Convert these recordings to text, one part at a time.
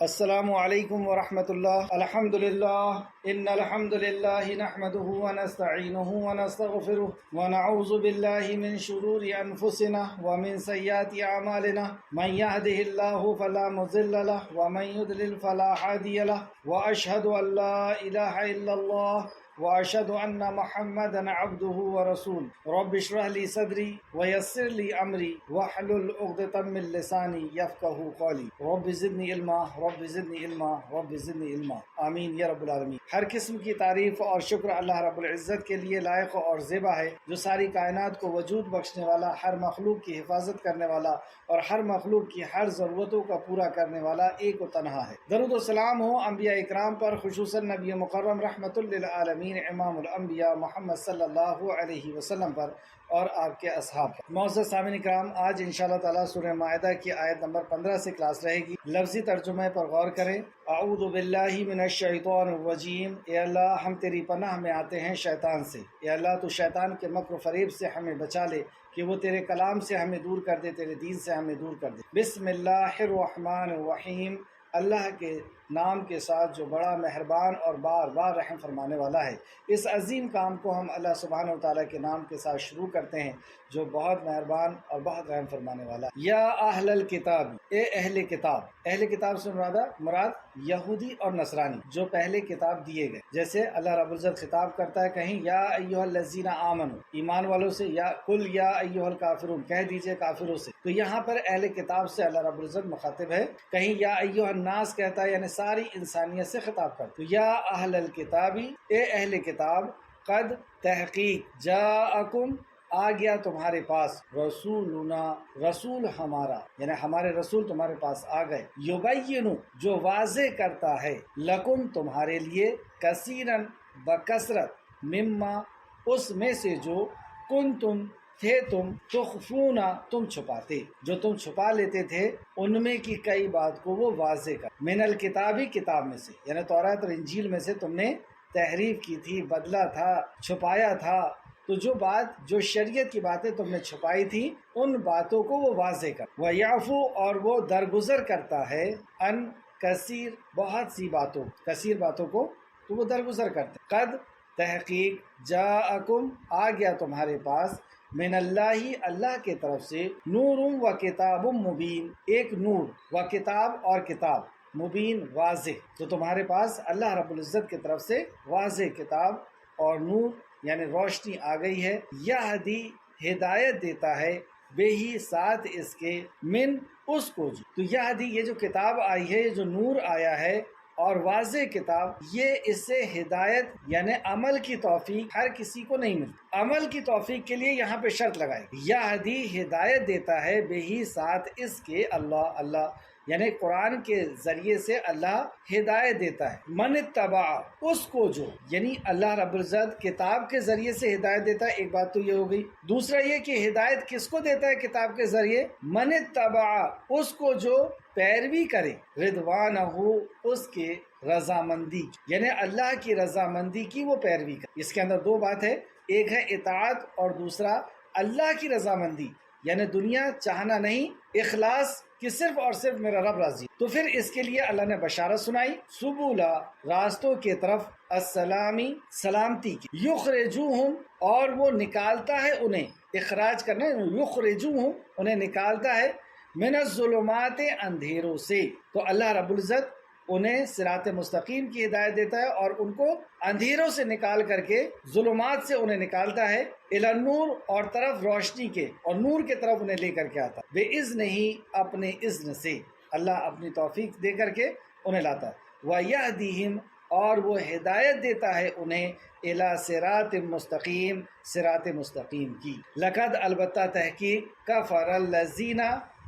السلام علیکم ورحمۃ اللہ۔ الحمد للہ ان الحمد للہ نحمده ونستعینه ونستغفره ونعوذ باللہ من شرور انفسنا ومن سیئات اعمالنا من يهده الله فلا مضل له ومن يضلل فلا هادي له واشهد ان لا اله الا الله واشهد ان محمدا عبده ورسوله رب اشرح لي صدري ويسر لي امري واحلل عقدة من لساني يفقهوا قولي رب زدني علما رب زدنی علما رب زدنی علما آمین یا رب العالمین۔ ہر قسم کی تعریف اور شکر اللہ رب العزت کے لیے لائق اور زیبا ہے، جو ساری کائنات کو وجود بخشنے والا، ہر مخلوق کی حفاظت کرنے والا اور ہر مخلوق کی ہر ضرورتوں کا پورا کرنے والا ایک و تنہا ہے۔ درود و سلام ہو انبیاء اکرام پر، خصوصاً نبی مکرم رحمت للعالمین امام الانبیاء محمد صلی اللہ علیہ وسلم پر اور آپ کے اصحاب پر۔ معزز سامعین اکرام، آج انشاءاللہ تعالی سورہ مائدہ کی آیت نمبر 15 سے کلاس رہے گی۔ لفظی ترجمے پر غور کریں۔ اعوذ باللہ من الشیطان الرجیم، اے اللہ ہم تیری پناہ میں آتے ہیں شیطان سے۔ اے اللہ تو شیطان کے مکر و فریب سے ہمیں بچا لے کہ وہ تیرے کلام سے ہمیں دور کر دے، تیرے دین سے ہمیں دور کر دے۔ بسم اللہ الرحمن الرحیم، اللہ کے نام کے ساتھ جو بڑا مہربان اور بار بار رحم فرمانے والا ہے۔ اس عظیم کام کو ہم اللہ سبحانہ وتعالیٰ کے نام کے ساتھ شروع کرتے ہیں جو بہت مہربان اور بہت رحم فرمانے والا ہے۔ یا اہل الکتاب، اے اہل کتاب۔ اہل کتاب سے مراد یہودی اور نصرانی جو پہلے کتاب دیے گئے۔ جیسے اللہ رب العزت خطاب کرتا ہے کہیں یا ایھا الذین آمنوا، ایمان والوں سے، یا قل یا ایھا الکافرون، کہہ دیجئے کافروں سے۔ تو یہاں پر اہل کتاب سے اللہ رب العزت مخاطب ہے، کہیں یا ایھا الناس کہتا ہے، یعنی ساری انسانیت سے خطاب کرتا ہے۔ تو یا اہل الکتابی، اے اہل کتاب، قد تحقیق، جاءکم آ گیا تمہارے پاس، رسولنا رسول ہمارا، یعنی ہمارے رسول تمہارے پاس آ گئے، یبینُ جو واضح کرتا ہے، لکم تمہارے لیے، کثیراً بکثرت، مما اس میں سے جو کنتم تھے تم، تخفون تم چھپاتے، جو تم چھپا لیتے تھے ان میں کی کئی بات کو وہ واضح کر، من الکتابی کتاب میں سے، یعنی تورات اور انجیل میں سے تم نے تحریف کی تھی، بدلا تھا، چھپایا تھا، تو جو شریعت کی باتیں تم نے چھپائی تھی ان باتوں کو وہ واضح کر، وَيَعْفُو اور وہ درگزر کرتا ہے، ان کثیر بہت سی باتوں، کثیر باتوں کو تو وہ درگزر کرتے۔ قد تحقیق، جاءکم آ گیا تمہارے پاس، من اللہ اللہ کے طرف سے، نور و کتاب مبین، ایک نور و کتاب اور کتاب مبین واضح، تو تمہارے پاس اللہ رب العزت کی طرف سے واضح کتاب اور نور یعنی روشنی آ گئی ہے۔ یہدی ہدایت دیتا ہے، بے ہی ساتھ اس کے، من اس کو جو، تو یہدی یہ جو کتاب آئی ہے، یہ جو نور آیا ہے اور واضح کتاب، یہ اس سے ہدایت یعنی عمل کی توفیق ہر کسی کو نہیں ملتی۔ عمل کی توفیق کے لیے یہاں پہ شرط لگائی، یہدی ہدایت دیتا ہے، بے ہی ساتھ اس کے، اللہ یعنی قرآن کے ذریعے سے اللہ ہدایت دیتا ہے، من اتبع اس کو جو، یعنی اللہ رب العزت کتاب کے ذریعے سے ہدایت دیتا ہے، ایک بات تو یہ ہو گئی۔ دوسرا یہ کہ ہدایت کس کو دیتا ہے کتاب کے ذریعے، من اتبع اس کو جو پیروی کرے، رضوانہ اس کے رضامندی، یعنی اللہ کی رضامندی کی وہ پیروی کرے۔ اس کے اندر دو بات ہے، ایک ہے اطاعت اور دوسرا اللہ کی رضامندی، یعنی دنیا چاہنا نہیں، اخلاص کہ صرف اور صرف میرا رب راضی۔ تو پھر اس کے لیے اللہ نے بشارت سنائی، سبولا راستوں کے طرف، السلامی سلامتی کی، یخرجوہم اور وہ نکالتا ہے انہیں، اخراج کرنا، یخرجوہم انہیں نکالتا ہے، من الظلمات اندھیروں سے، تو اللہ رب العزت انہیں صراط مستقیم کی ہدایت دیتا ہے اور ان کو اندھیروں سے نکال کر کے، ظلمات سے انہیں نکالتا ہے، الی النور اور طرف روشنی کے، اور نور کے طرف انہیں لے کر کے آتا ہے، بے اذن ہی اپنے اذن سے، اللہ اپنی توفیق دے کر کے انہیں لاتا ہے، وَيَهْدِهِمْ اور وہ ہدایت دیتا ہے انہیں، الی صراط مستقیم صراط مستقیم کی، لقد البتہ تحقیق، کفر الذین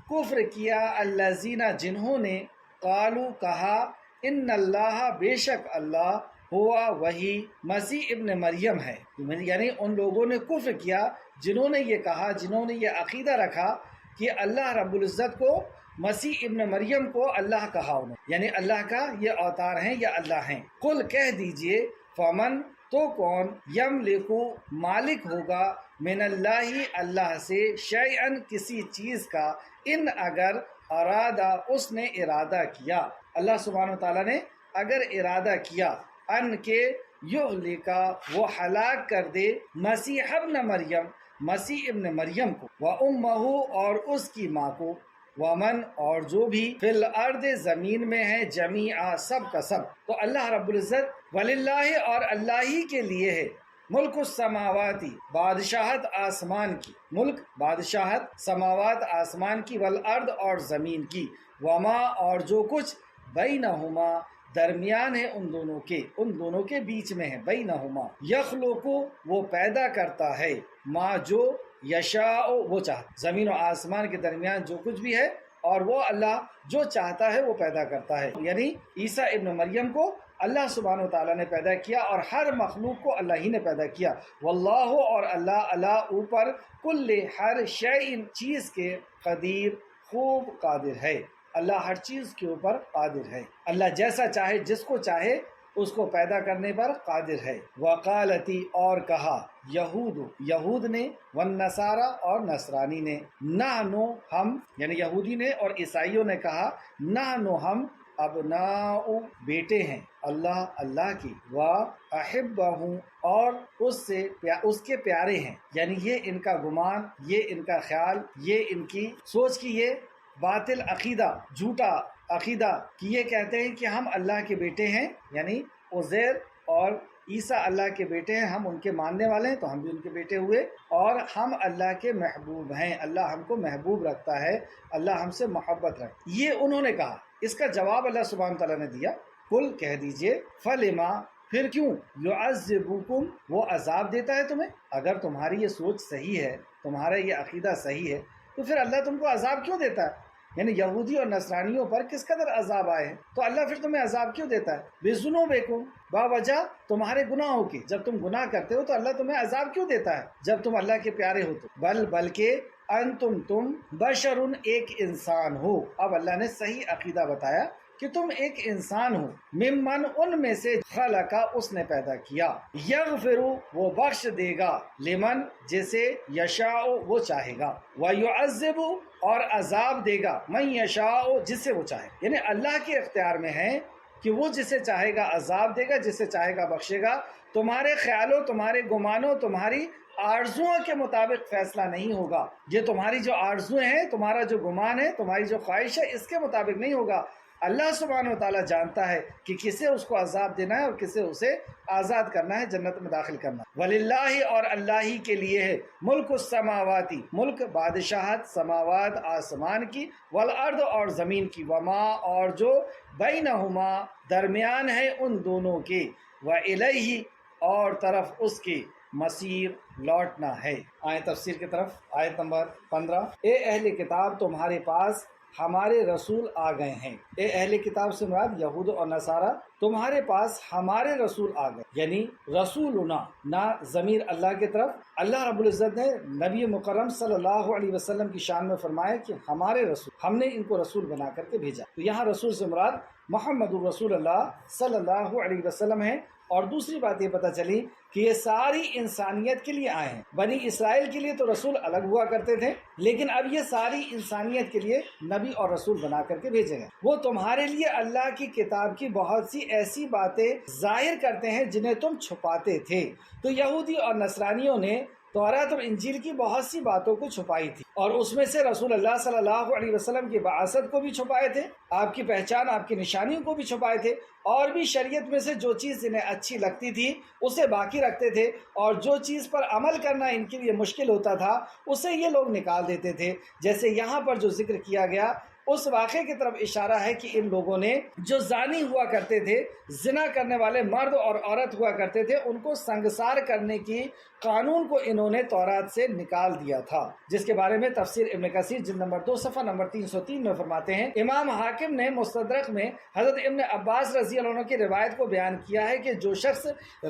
کفر کیا، الذین جنہوں نے، قالو کہا، ان اللہ بے شک اللہ، ہوا وہی مسیح ابن مریم ہے، یعنی ان لوگوں نے کفر کیا جنہوں نے یہ کہا، جنہوں نے یہ عقیدہ رکھا کہ اللہ رب العزت کو، مسیح ابن مریم کو اللہ کہا انہوں، یعنی اللہ کا یہ اوتار ہیں یا اللہ ہیں۔ قل کہہ دیجئے، فمن تو کون، یملکو مالک ہوگا، من اللہ اللہ سے، شیئن کسی چیز کا، ان اگر ارادہ اس نے ارادہ کیا، اللہ سبحانہ تعالیٰ نے اگر ارادہ کیا ان کے یہلکا وہ ہلاک کر دے مسیح ابن مریم کو، و امہ اور اس کی ماں کو، ومن اور جو بھی فی الارض زمین میں ہے جمیعا سب کا سب، تو اللہ رب العزت وللہ اور اللہ ہی کے لیے ہے ملک السماواتی بادشاہت آسمان کی، ملک بادشاہت سماوات آسمان کی، والارض اور زمین کی، وما اور جو کچھ بینہما درمیان ہے ان دونوں کے بیچ میں ہے، بینہما یخلق وہ پیدا کرتا ہے، ما جو یشاء وہ چاہتا، زمین و آسمان کے درمیان جو کچھ بھی ہے اور وہ اللہ جو چاہتا ہے وہ پیدا کرتا ہے، یعنی عیسیٰ ابن مریم کو اللہ سبحانہ وتعالیٰ نے پیدا کیا اور ہر مخلوق کو اللہ ہی نے پیدا کیا، واللہ اور اللہ اوپر کل ہر شیء چیز کے قدیر خوب قادر ہے، اللہ ہر چیز کے اوپر قادر ہے، اللہ جیسا چاہے جس کو چاہے اس کو پیدا کرنے پر قادر ہے۔ وقالتی اور کہا یہود نے، والنصارى اور نصرانی نے، نحنو ہم یعنی یہودی نے اور عیسائیوں نے کہا، نحنو ہم ابناء بیٹے ہیں اللہ کی، واحبہ اور اس کے پیارے ہیں، یعنی یہ ان کا گمان، یہ ان کا خیال، یہ ان کی سوچ کی یہ باطل عقیدہ، جھوٹا عقیدہ کہ یہ کہتے ہیں کہ ہم اللہ کے بیٹے ہیں، یعنی عزیر اور عیسیٰ اللہ کے بیٹے ہیں، ہم ان کے ماننے والے ہیں تو ہم بھی ان کے بیٹے ہوئے، اور ہم اللہ کے محبوب ہیں، اللہ ہم کو محبوب رکھتا ہے، اللہ ہم سے محبت رکھتا ہے، یہ انہوں نے کہا۔ اس کا جواب اللہ سبحانہ تعالیٰ نے دیا، قل کہہ دیجئے، فلما پھر کیوں، یعذبکم وہ عذاب دیتا ہے تمہیں، اگر تمہاری یہ سوچ صحیح ہے، تمہارا یہ عقیدہ صحیح ہے تو پھر اللہ تم کو عذاب کیوں دیتا ہے؟ یعنی یہودی اور نصرانیوں پر کس قدر عذاب آئے ہیں تو اللہ پھر تمہیں عذاب کیوں دیتا ہے؟ بِذُنُوبِکُم باوجہ تمہارے گناہوں کی، جب تم گناہ کرتے ہو تو اللہ تمہیں عذاب کیوں دیتا ہے جب تم اللہ کے پیارے ہو تو؟ بلکہ تم بشرن ایک انسان ہو، اب اللہ نے صحیح عقیدہ بتایا کہ تم ایک انسان ہو، ممن ان میں سے خلقا اس نے پیدا کیا، یغفر وہ بخش دے گا، لمن جسے یشاء وہ چاہے گا، ویعذب اور عذاب دے گا، من یشاء جسے وہ چاہے، یعنی اللہ کے اختیار میں ہے کہ وہ جسے چاہے گا عذاب دے گا، جسے چاہے گا بخشے گا۔ تمہارے خیالوں، تمہارے گمانوں، تمہاری آرزوؤں کے مطابق فیصلہ نہیں ہوگا، یہ تمہاری جو آرزویں ہیں، تمہارا جو گمان ہے، تمہاری جو خواہش ہے، اس کے مطابق نہیں ہوگا۔ اللہ سبحانہ وتعالیٰ جانتا ہے کہ کسے اس کو عذاب دینا ہے اور کسے اسے آزاد کرنا ہے، جنت میں داخل کرنا ہے۔ وَلِلَّهِ اور اللہ ہی کے لیے ہے، ملک السماواتی ملک بادشاہت سماوات آسمان کی، والارض اور زمین کی، وما اور جو بینہما درمیان ہے ان دونوں کے، وَإِلَيْهِ اور طرف اس کے مسیر لوٹنا ہے۔ آئیں تفسیر کی طرف، آیت نمبر 15۔ اے اہل کتاب تمہارے پاس ہمارے رسول آ گئے ہیں، اے اہل کتاب سے مراد یہود اور نصارہ، تمہارے پاس ہمارے رسول آ گئے، یعنی رسولنا نہ ضمیر اللہ کی طرف۔ اللہ رب العزت نے نبی مکرم صلی اللہ علیہ وسلم کی شان میں فرمایا کہ ہمارے رسول، ہم نے ان کو رسول بنا کر کے بھیجا، تو یہاں رسول سے مراد محمد الرسول اللہ صلی اللہ علیہ وسلم ہیں۔ اور دوسری بات یہ پتہ چلی کہ یہ ساری انسانیت کے لیے آئے ہیں۔ بنی اسرائیل کے لیے تو رسول الگ ہوا کرتے تھے، لیکن اب یہ ساری انسانیت کے لیے نبی اور رسول بنا کر کے بھیجے گئے۔ وہ تمہارے لیے اللہ کی کتاب کی بہت سی ایسی باتیں ظاہر کرتے ہیں جنہیں تم چھپاتے تھے۔ تو یہودی اور نصرانیوں نے تورات اور انجیل کی بہت سی باتوں کو چھپائی تھی، اور اس میں سے رسول اللہ صلی اللہ علیہ وسلم کی بعثت کو بھی چھپائے تھے، آپ کی پہچان، آپ کی نشانیوں کو بھی چھپائے تھے، اور بھی شریعت میں سے جو چیز انہیں اچھی لگتی تھی اسے باقی رکھتے تھے، اور جو چیز پر عمل کرنا ان کے لیے مشکل ہوتا تھا اسے یہ لوگ نکال دیتے تھے۔ جیسے یہاں پر جو ذکر کیا گیا اس واقعے کی طرف اشارہ ہے کہ ان لوگوں نے جو زانی ہوا کرتے تھے، زنا کرنے والے مرد اور عورت ہوا کرتے تھے، ان کو سنگسار کرنے کی قانون کو انہوں نے تورات سے نکال دیا تھا، جس کے بارے میں تفسیر ابن کثیر جلد نمبر 2 صفحہ نمبر 303 میں فرماتے ہیں۔ امام حاکم نے مستدرک میں حضرت ابن عباس رضی اللہ عنہ کی روایت کو بیان کیا ہے کہ جو شخص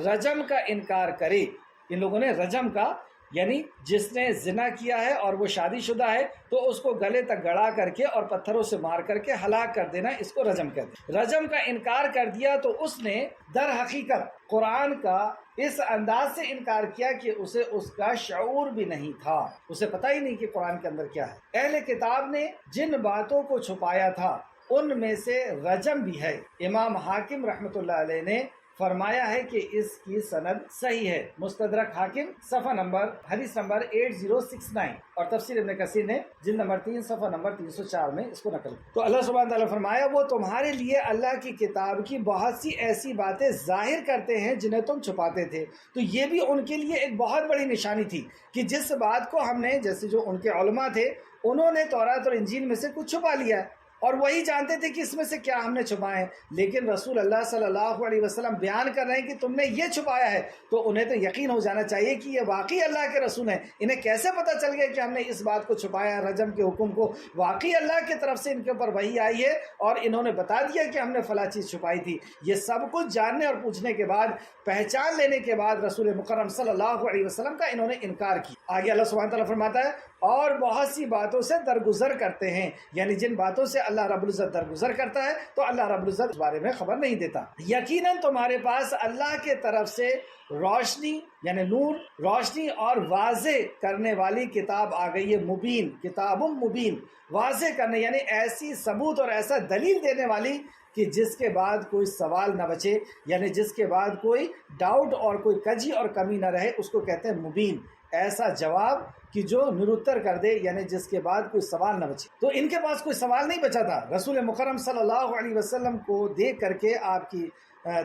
رجم کا انکار کرے، ان لوگوں نے رجم کا یعنی جس نے زنا کیا ہے اور وہ شادی شدہ ہے تو اس کو گلے تک گڑا کر کے اور پتھروں سے مار کر کے ہلاک کر دینا، اس کو رجم کہتے ہیں۔ رجم کا انکار کر دیا تو اس نے در حقیقت قرآن کا اس انداز سے انکار کیا کہ اسے اس کا شعور بھی نہیں تھا، اسے پتہ ہی نہیں کہ قرآن کے اندر کیا ہے۔ اہل کتاب نے جن باتوں کو چھپایا تھا ان میں سے رجم بھی ہے۔ امام حاکم رحمۃ اللہ علیہ نے فرمایا ہے کہ اس کی سند صحیح ہے۔ مستدرک حاکم صفحہ نمبر حدیث نمبر 8069 اور تفسیر ابن کثیر نے جلد نمبر 3 صفحہ نمبر 304 میں اس کو نقل کیا۔ تو اللہ سبحانہ تعالیٰ فرمایا وہ تمہارے لیے اللہ کی کتاب کی بہت سی ایسی باتیں ظاہر کرتے ہیں جنہیں تم چھپاتے تھے۔ تو یہ بھی ان کے لیے ایک بہت بڑی نشانی تھی کہ جس بات کو ہم نے، جیسے جو ان کے علماء تھے انہوں نے تورات اور انجیل میں سے کچھ چھپا لیا ہے اور وہی جانتے تھے کہ اس میں سے کیا ہم نے چھپائے ہیں، لیکن رسول اللہ صلی اللہ علیہ وسلم بیان کر رہے ہیں کہ تم نے یہ چھپایا ہے، تو انہیں تو یقین ہو جانا چاہیے کہ یہ واقعی اللہ کے رسول ہیں۔ انہیں کیسے پتہ چل گیا کہ ہم نے اس بات کو چھپایا ہے، رجم کے حکم کو؟ واقعی اللہ کی طرف سے ان کے اوپر وحی آئی ہے اور انہوں نے بتا دیا کہ ہم نے فلاں چیز چھپائی تھی۔ یہ سب کچھ جاننے اور پوچھنے کے بعد، پہچان لینے کے بعد رسول مکرم صلی اللہ علیہ وسلم کا انہوں نے انکار کیا۔ آگے اللہ سبحانہ تعالیٰ فرماتا ہے اور بہت سی باتوں سے درگزر کرتے ہیں، یعنی جن باتوں سے اللہ رب العزت درگزر کرتا ہے تو اللہ رب العزت اس بارے میں خبر نہیں دیتا۔ یقیناً تمہارے پاس اللہ کے طرف سے روشنی یعنی نور، روشنی اور واضح کرنے والی کتاب آ گئی ہے، مبین، کتاب مبین، واضح کرنے یعنی ایسی ثبوت اور ایسا دلیل دینے والی کہ جس کے بعد کوئی سوال نہ بچے، یعنی جس کے بعد کوئی ڈاؤٹ اور کوئی کجی اور کمی نہ رہے، اس کو کہتے ہیں مبین۔ ایسا جواب کہ جو نرتر کر دے، یعنی جس کے بعد کوئی سوال نہ بچے۔ تو ان کے پاس کوئی سوال نہیں بچا تھا۔ رسول مکرم صلی اللہ علیہ وسلم کو دیکھ کر کے، آپ کی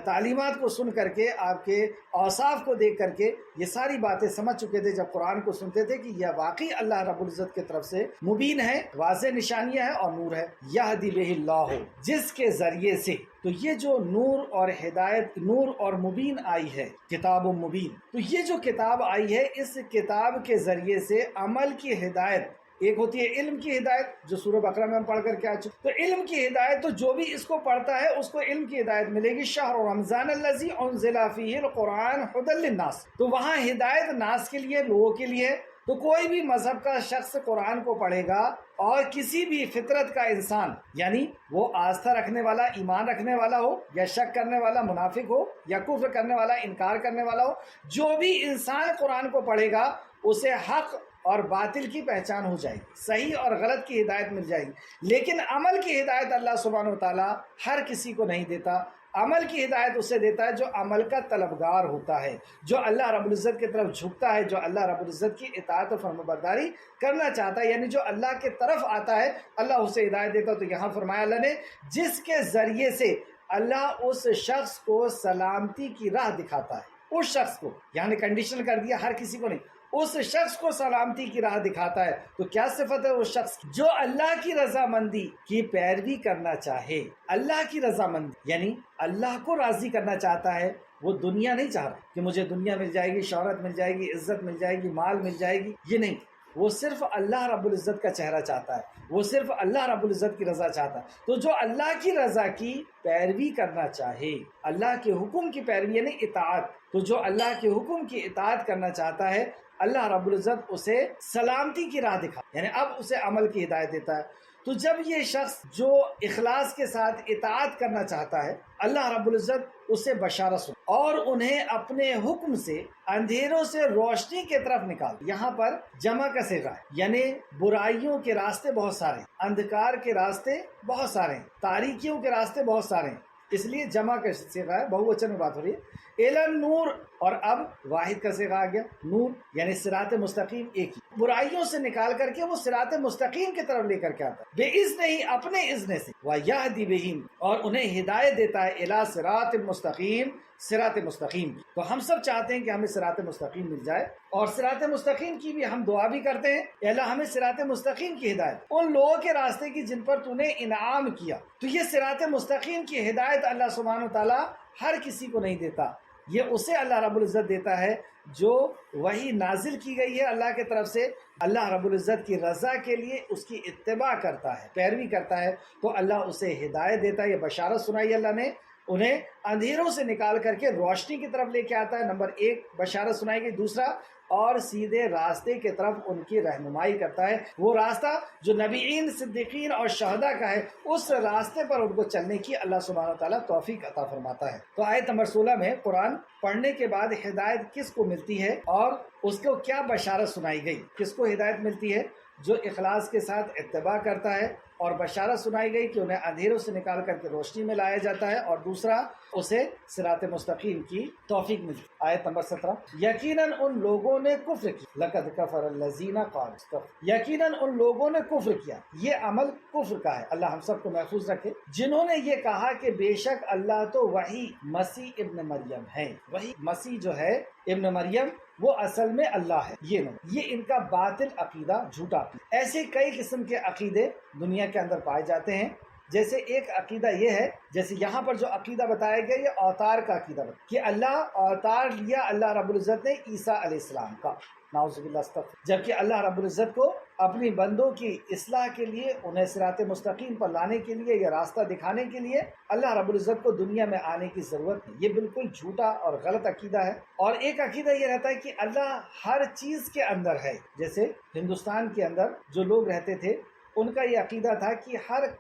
تعلیمات کو سن کر کے، آپ کے اوصاف کو دیکھ کر کے یہ ساری باتیں سمجھ چکے تھے جب قرآن کو سنتے تھے کہ یہ واقعی اللہ رب العزت کی طرف سے مبین ہے، واضح نشانیاں ہیں اور نور ہے۔ یہدی بہ اللہ، جس کے ذریعے سے، تو یہ جو نور اور ہدایت، نور اور مبین آئی ہے، کتاب مبین، تو یہ جو کتاب آئی ہے اس کتاب کے ذریعے سے عمل کی ہدایت، ایک ہوتی ہے علم کی ہدایت جو سورہ بقرہ میں ہم پڑھ کر کے آ چکے، تو علم کی ہدایت تو جو بھی اس کو پڑھتا ہے اس کو علم کی ہدایت ملے گی۔ شہر رمضان الذی انزل فیہ القرآن ھدی للناس، تو وہاں ہدایت ناس کے لیے، لوگوں کے لیے۔ تو کوئی بھی مذہب کا شخص قرآن کو پڑھے گا اور کسی بھی فطرت کا انسان، یعنی وہ آستھا رکھنے والا، ایمان رکھنے والا ہو یا شک کرنے والا منافق ہو یا کفر کرنے والا، انکار کرنے والا ہو، جو بھی انسان قرآن کو پڑھے گا اسے حق اور باطل کی پہچان ہو جائے گی، صحیح اور غلط کی ہدایت مل جائے گی۔ لیکن عمل کی ہدایت اللہ سبحانہ وتعالیٰ ہر کسی کو نہیں دیتا۔ عمل کی ہدایت اسے دیتا ہے جو عمل کا طلبگار ہوتا ہے، جو اللہ رب العزت کی طرف جھکتا ہے، جو اللہ رب العزت کی اطاعت و فرمانبرداری کرنا چاہتا ہے، یعنی جو اللہ کی طرف آتا ہے اللہ اسے ہدایت دیتا ہے۔ تو یہاں فرمایا اللہ نے جس کے ذریعے سے اللہ اس شخص کو سلامتی کی راہ دکھاتا ہے، اس شخص کو، یعنی کنڈیشن کر دیا، ہر کسی کو نہیں، اس شخص کو سلامتی کی راہ دکھاتا ہے۔ تو کیا صفت ہے اس شخص کی؟ جو اللہ کی رضامندی کی پیروی کرنا چاہے۔ اللہ کی رضامندی یعنی اللہ کو راضی کرنا چاہتا ہے، وہ دنیا نہیں چاہ رہا کہ مجھے دنیا مل جائے گی، شہرت مل جائے گی، عزت مل جائے گی، مال مل جائے گی، یہ نہیں، وہ صرف اللہ رب العزت کا چہرہ چاہتا ہے، وہ صرف اللہ رب العزت کی رضا چاہتا ہے۔ تو جو اللہ کی رضا کی پیروی کرنا چاہے، اللہ کے حکم کی پیروی یعنی اطاعت، تو جو اللہ کے حکم کی اطاعت کرنا چاہتا ہے اللہ رب العزت اسے سلامتی کی راہ دکھا، یعنی اب اسے عمل کی ہدایت دیتا ہے۔ تو جب یہ شخص جو اخلاص کے ساتھ اطاعت کرنا چاہتا ہے اللہ رب العزت اسے بشارت سنا اور انہیں اپنے حکم سے اندھیروں سے روشنی کی طرف نکال۔ یہاں پر جمع کا صیغہ ہے، یعنی برائیوں کے راستے بہت سارے ہیں، اندھکار کے راستے بہت سارے ہیں، تاریکیوں کے راستے بہت سارے ہیں، اس لیے جمع کا صیغہ ہے، بہووچن میں بات ہو رہی ہے۔ ایلن نور، اور اب واحد کا صیغہ آ گیا، نور یعنی صراط مستقیم، ایک ہی، برائیوں سے نکال کر کے وہ صراط مستقیم کی طرف لے کر کے آتا ہے، بے اذن ہی، اپنے اذن سے، وَيَهْدِي بِهِمْ، اور انہیں ہدایت دیتا ہے، إِلَى صراط مستقیم، صراط مستقیم۔ تو ہم سب چاہتے ہیں کہ ہمیں صراط مستقیم مل جائے، اور صراط مستقیم کی بھی ہم دعا بھی کرتے ہیں، اے اللہ ہمیں صراط مستقیم کی ہدایت، ان لوگوں کے راستے کی جن پر تو نے انعام کیا۔ تو یہ صراط مستقیم کی ہدایت اللہ سبحانہ وتعالیٰ ہر کسی کو نہیں دیتا، یہ اسے اللہ رب العزت دیتا ہے جو وہی نازل کی گئی ہے اللہ کی طرف سے، اللہ رب العزت کی رضا کے لیے اس کی اتباع کرتا ہے، پیروی کرتا ہے، تو اللہ اسے ہدایت دیتا ہے۔ یہ بشارت سنائی اللہ نے، انہیں اندھیروں سے نکال کر کے روشنی کی طرف لے کے آتا ہے، نمبر ایک بشارت سنائی گئی۔ دوسرا، اور سیدھے راستے کی طرف ان کی رہنمائی کرتا ہے، وہ راستہ جو نبیین، صدیقین اور شہداء کا ہے، اس راستے پر ان کو چلنے کی اللہ سبحانہ وتعالیٰ توفیق عطا فرماتا ہے۔ تو آیت نمبر 16 میں قرآن پڑھنے کے بعد ہدایت کس کو ملتی ہے اور اس کو کیا بشارت سنائی گئی؟ کس کو ہدایت ملتی ہے؟ جو اخلاص کے ساتھ اتباع کرتا ہے، اور بشارت سنائی گئی کہ انہیں اندھیروں سے نکال کر کے روشنی میں لایا جاتا ہے، اور دوسرا اسے صراط مستقیم کی توفیق ملتی۔ آیت نمبر 17، یقیناً ان لوگوں نے کفر کیا، لقد کفر الذین قالوا، یقیناً ان لوگوں نے کفر کیا، یہ عمل کفر کا ہے، اللہ ہم سب کو محفوظ رکھے، جنہوں نے یہ کہا کہ بے شک اللہ تو وہی مسیح ابن مریم ہے، وہی مسیح جو ہے ابن مریم وہ اصل میں اللہ ہے۔ یہ ان کا باطل عقیدہ، جھوٹا عقیدہ۔ ایسے کئی قسم کے عقیدے دنیا کے اندر پائے جاتے ہیں، جیسے ایک عقیدہ یہ ہے، جیسے یہاں پر جو عقیدہ بتایا گیا یہ اوتار کا عقیدہ بتایا کہ اللہ اوتار لیا اللہ رب العزت نے عیسیٰ علیہ السلام کا، نعوذ باللہ استغفر، جبکہ اللہ رب العزت کو اپنی بندوں کی اصلاح کے لیے، انہیں صراط مستقیم پر لانے کے لیے یا راستہ دکھانے کے لیے اللہ رب العزت کو دنیا میں آنے کی ضرورت نہیں۔ یہ بالکل جھوٹا اور غلط عقیدہ ہے۔ اور ایک عقیدہ یہ رہتا ہے کہ اللہ ہر چیز کے اندر ہے، جیسے ہندوستان کے اندر جو لوگ رہتے تھے ان کا یہ عقیدہ تھا کہ ہر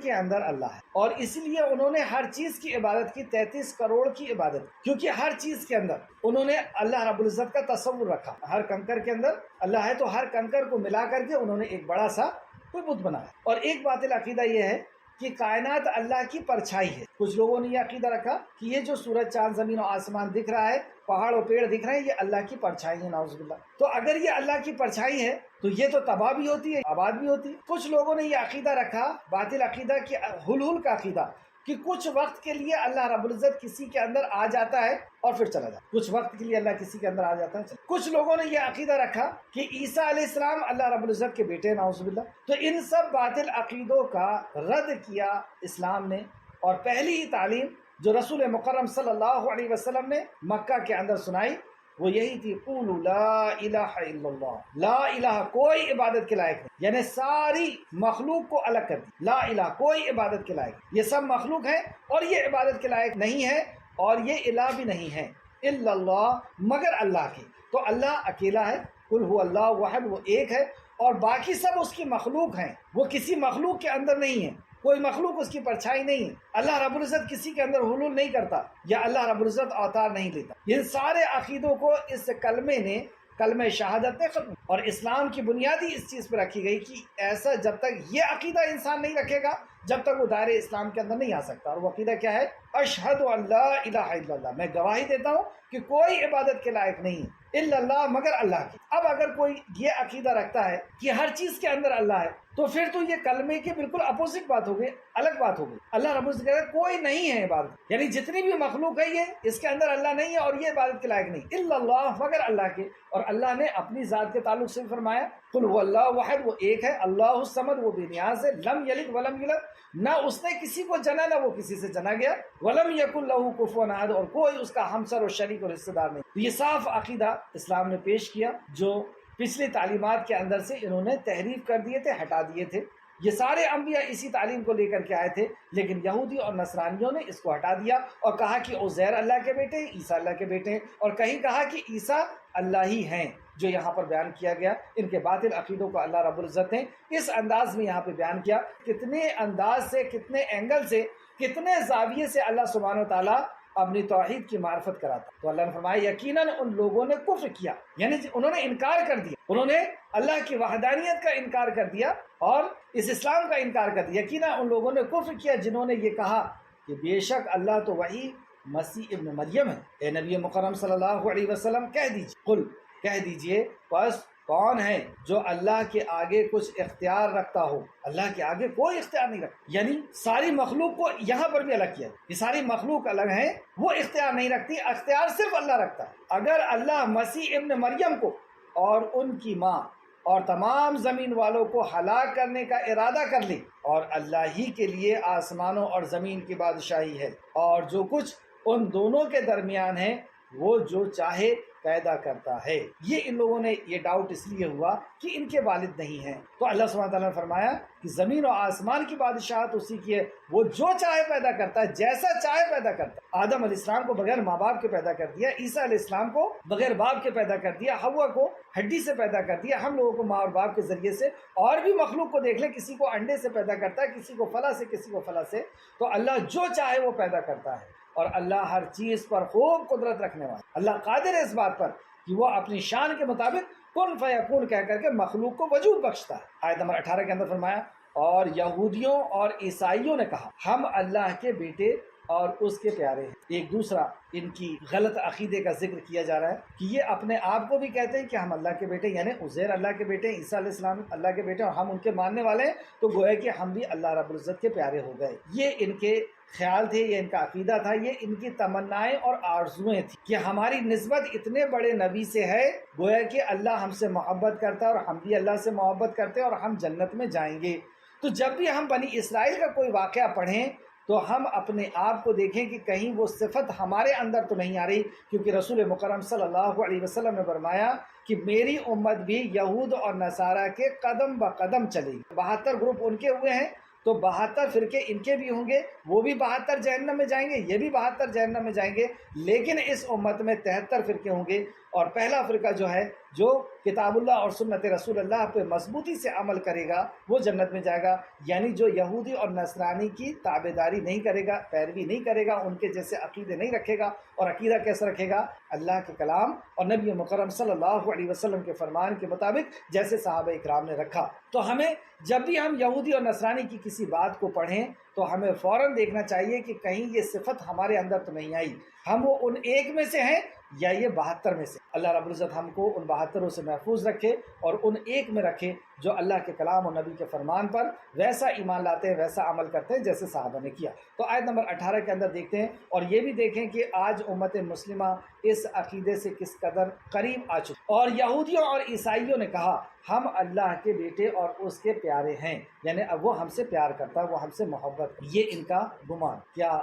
کے اندر اللہ ہے، اور اس لیے انہوں نے ہر چیز کی عبادت کی، 33 کروڑ کی عبادت، کیونکہ ہر چیز کے اندر انہوں نے اللہ رب العزت کا تصور رکھا۔ ہر کنکر کے اندر اللہ ہے، تو ہر کنکر کو ملا کر کے انہوں نے ایک بڑا سا کوئی بت بنایا۔ اور ایک باطل عقیدہ یہ ہے کہ کائنات اللہ کی پرچھائی ہے۔ کچھ لوگوں نے یہ عقیدہ رکھا کہ یہ جو سورج، چاند، زمین و آسمان دکھ رہا ہے، پہاڑ و پیڑ دکھ رہے ہیں، یہ اللہ کی پرچھائی ہے، نعوذ باللہ۔ تو اگر یہ اللہ کی پرچھائی ہے تو یہ تو تباہ بھی ہوتی ہے، آباد بھی ہوتی ہے۔ کچھ لوگوں نے یہ عقیدہ رکھا، باطل عقیدہ، کہ حلول کا عقیدہ، کہ کچھ وقت کے لیے اللہ رب العزت کسی کے اندر آ جاتا ہے اور پھر چلا جاتا ہے، کچھ وقت کے لیے اللہ کسی کے اندر آ جاتا ہے۔ کچھ لوگوں نے یہ عقیدہ رکھا کہ عیسیٰ علیہ السلام اللہ رب العزت کے بیٹے، نعوذ باللہ۔ تو ان سب باطل عقیدوں کا رد کیا اسلام نے، اور پہلی ہی تعلیم جو رسول مکرم صلی اللہ علیہ وسلم نے مکہ کے اندر سنائی وہ یہی تھی، قولوا لا الہ الا اللہ، لا الہ کوئی عبادت کے لائق نہیں، یعنی ساری مخلوق کو الگ کر دی، لا الہ کوئی عبادت کے لائق نہیں، یہ سب مخلوق ہے اور یہ عبادت کے لائق نہیں ہے، اور یہ الہ بھی نہیں ہے، الا اللہ مگر اللہ کے۔ تو اللہ اکیلا ہے، قل هو اللہ واحد، وہ ایک ہے، اور باقی سب اس کی مخلوق ہیں، وہ کسی مخلوق کے اندر نہیں ہے، کوئی مخلوق اس کی پرچھائی نہیں ہے۔ اللہ رب العزت کسی کے اندر حلول نہیں کرتا، یا اللہ رب العزت اوتار نہیں لیتا۔ ان سارے عقیدوں کو اس کلمے نے، کلمہ شہادت نے ختم، اور اسلام کی بنیادی اس چیز پہ رکھی گئی کہ ایسا جب تک یہ عقیدہ انسان نہیں رکھے گا جب تک وہ دائرے اسلام کے اندر نہیں آ سکتا۔ اور وہ عقیدہ کیا ہے؟ اشہد ان لا الہ الا اللہ، میں گواہی دیتا ہوں کہ کوئی عبادت کے لائق نہیں الا اللہ مگر اللہ کی۔ اب اگر کوئی یہ عقیدہ رکھتا ہے کہ ہر چیز کے اندر اللہ ہے تو پھر تو یہ کلمے کے بالکل اپوزٹ بات ہو گئی، الگ بات ہو گئی۔ اللہ رب العزت کہتا ہے کوئی نہیں ہے عبادت، یعنی جتنی بھی مخلوق ہے یہ اس کے اندر اللہ نہیں ہے اور یہ عبادت کے لائق نہیں، الا اللہ مگر اللہ کے۔ اور اللہ نے اپنی ذات کے تعلق سے فرمایا، قل هو اللہ واحد، وہ ایک ہے، اللہ الصمد، وہ بے نیاز ہے، لم یلد ولم یولد، نہ اس نے کسی کو جنا نہ وہ کسی سے جنا گیا، ولم یکن لہ کفوا احد، اور کوئی اس کا ہمسر اور شریک اور حصہ دار نہیں۔ تو یہ صاف عقیدہ اسلام نے پیش کیا جو پچھلی تعلیمات کے اندر سے انہوں نے تحریف کر دیے تھے، ہٹا دیے تھے۔ یہ سارے انبیاء اسی تعلیم کو لے کر کے آئے تھے، لیکن یہودی اور نصرانیوں نے اس کو ہٹا دیا اور کہا کہ عزیر اللہ کے بیٹے ہیں، عیسیٰ اللہ کے بیٹے ہیں، اور کہیں کہا کہ عیسیٰ اللہ ہی ہیں، جو یہاں پر بیان کیا گیا۔ ان کے باطل عقیدوں کو اللہ رب العزت نے اس انداز میں یہاں پہ بیان کیا، کتنے انداز سے، کتنے اینگل سے، کتنے زاویے سے اللہ سبحانہ و تعالیٰ اپنی توحید کی معرفت کراتا۔ تو اللہ نے فرمایا یقیناً ان لوگوں نے کفر کیا، یعنی انہوں نے انکار کر دیا، انہوں نے اللہ کی وحدانیت کا انکار کر دیا اور اس اسلام کا انکار کر دیا۔ یقیناً ان لوگوں نے کفر کیا جنہوں نے یہ کہا کہ بے شک اللہ تو وہی مسیح ابن مریم ہے۔ اے نبی مکرم صلی اللہ علیہ وسلم کہہ دیجیے، قل کہہ دیجیے، بس کون ہے جو اللہ کے آگے کچھ اختیار رکھتا ہو؟ اللہ کے آگے کوئی اختیار نہیں رکھتا، یعنی ساری مخلوق کو یہاں پر بھی الگ کیا، یہ ساری مخلوق الگ ہیں، وہ اختیار نہیں رکھتی، اختیار صرف اللہ رکھتا ہے۔ اگر اللہ مسیح ابن مریم کو اور ان کی ماں اور تمام زمین والوں کو ہلاک کرنے کا ارادہ کر لے، اور اللہ ہی کے لیے آسمانوں اور زمین کی بادشاہی ہے، اور جو کچھ ان دونوں کے درمیان ہے وہ جو چاہے پیدا کرتا ہے۔ یہ ان لوگوں نے یہ ڈاؤٹ اس لیے ہوا کہ ان کے والد نہیں ہیں، تو اللہ سبحانہ تعالیٰ نے فرمایا کہ زمین و آسمان کی بادشاہت اسی کی ہے، وہ جو چاہے پیدا کرتا ہے، جیسا چاہے پیدا کرتا ہے۔ آدم علیہ السلام کو بغیر ماں باپ کے پیدا کر دیا، عیسیٰ علیہ السلام کو بغیر باپ کے پیدا کر دیا، حوا کو ہڈی سے پیدا کر دیا، ہم لوگوں کو ماں اور باپ کے ذریعے سے، اور بھی مخلوق کو دیکھ لیں، کسی کو انڈے سے پیدا کرتا ہے، کسی کو فلاں سے، کسی کو فلاں سے۔ تو اللہ جو چاہے وہ پیدا کرتا ہے، اور اللہ ہر چیز پر خوب قدرت رکھنے والا، اللہ قادر ہے اس بات پر کہ وہ اپنی شان کے مطابق کن فیکون کہہ کر کے مخلوق کو وجود بخشتا ہے۔ آیت نمبر 18 کے اندر فرمایا اور یہودیوں اور عیسائیوں نے کہا ہم اللہ کے بیٹے اور اس کے پیارے ہیں۔ ایک دوسرا ان کی غلط عقیدے کا ذکر کیا جا رہا ہے کہ یہ اپنے آپ کو بھی کہتے ہیں کہ ہم اللہ کے بیٹے، یعنی عزیر اللہ کے بیٹے، عیسیٰ علیہ السلام اللہ کے بیٹے، اور ہم ان کے ماننے والے ہیں، تو گویا کہ ہم بھی اللہ رب العزت کے پیارے ہو گئے۔ یہ ان کے خیال تھے، یہ ان کا عقیدہ تھا، یہ ان کی تمنائیں اور آرزویں تھیں کہ ہماری نسبت اتنے بڑے نبی سے ہے، گویا کہ اللہ ہم سے محبت کرتا ہے اور ہم بھی اللہ سے محبت کرتے ہیں اور ہم جنت میں جائیں گے۔ تو جب بھی ہم بنی اسرائیل کا کوئی واقعہ پڑھیں تو ہم اپنے آپ کو دیکھیں کہ کہیں وہ صفت ہمارے اندر تو نہیں آ رہی، کیونکہ رسول مکرم صلی اللہ علیہ وسلم نے فرمایا کہ میری امت بھی یہود اور نصارہ کے قدم بقدم چلے گی۔ 72 گروپ ان کے ہوئے ہیں، تو 72 فرقے ان کے بھی ہوں گے، وہ بھی 72 جہنم میں جائیں گے، یہ بھی 72 جہنم میں جائیں گے، لیکن اس امت میں 73 فرقے ہوں گے، اور پہلا فرقہ جو ہے جو کتاب اللہ اور سنت رسول اللہ پہ مضبوطی سے عمل کرے گا وہ جنت میں جائے گا، یعنی جو یہودی اور نصرانی کی تابعداری نہیں کرے گا، پیروی نہیں کرے گا، ان کے جیسے عقیدے نہیں رکھے گا۔ اور عقیدہ کیسا رکھے گا؟ اللہ کے کلام اور نبی مکرم صلی اللہ علیہ وسلم کے فرمان کے مطابق جیسے صحابہ اکرام نے رکھا۔ تو ہمیں جب بھی ہم یہودی اور نصرانی کی کسی بات کو پڑھیں تو ہمیں فوراً دیکھنا چاہیے کہ کہیں یہ صفت ہمارے اندر تو نہیں آئی، ہم وہ ان ایک میں سے ہیں یا یہ 72 میں سے۔ اللہ رب العزت ہم کو ان 72 سے محفوظ رکھے اور ان ایک میں رکھے جو اللہ کے کلام اور نبی کے فرمان پر ویسا ایمان لاتے ہیں، ویسا عمل کرتے ہیں جیسے صحابہ نے کیا۔ تو آیت نمبر 18 کے اندر دیکھتے ہیں، اور یہ بھی دیکھیں کہ آج امت مسلمہ اس عقیدے سے کس قدر قریب آ چکی۔ اور یہودیوں اور عیسائیوں نے کہا ہم اللہ کے بیٹے اور اس کے پیارے ہیں، یعنی اب وہ ہم سے پیار کرتا ہے، وہ ہم سے محبت، یہ ان کا گمان۔ کیا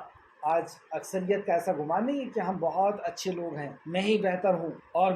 آج اکثریت کا ایسا گمان نہیں ہے کہ ہم بہت اچھے لوگ ہیں، میں ہی بہتر ہوں، اور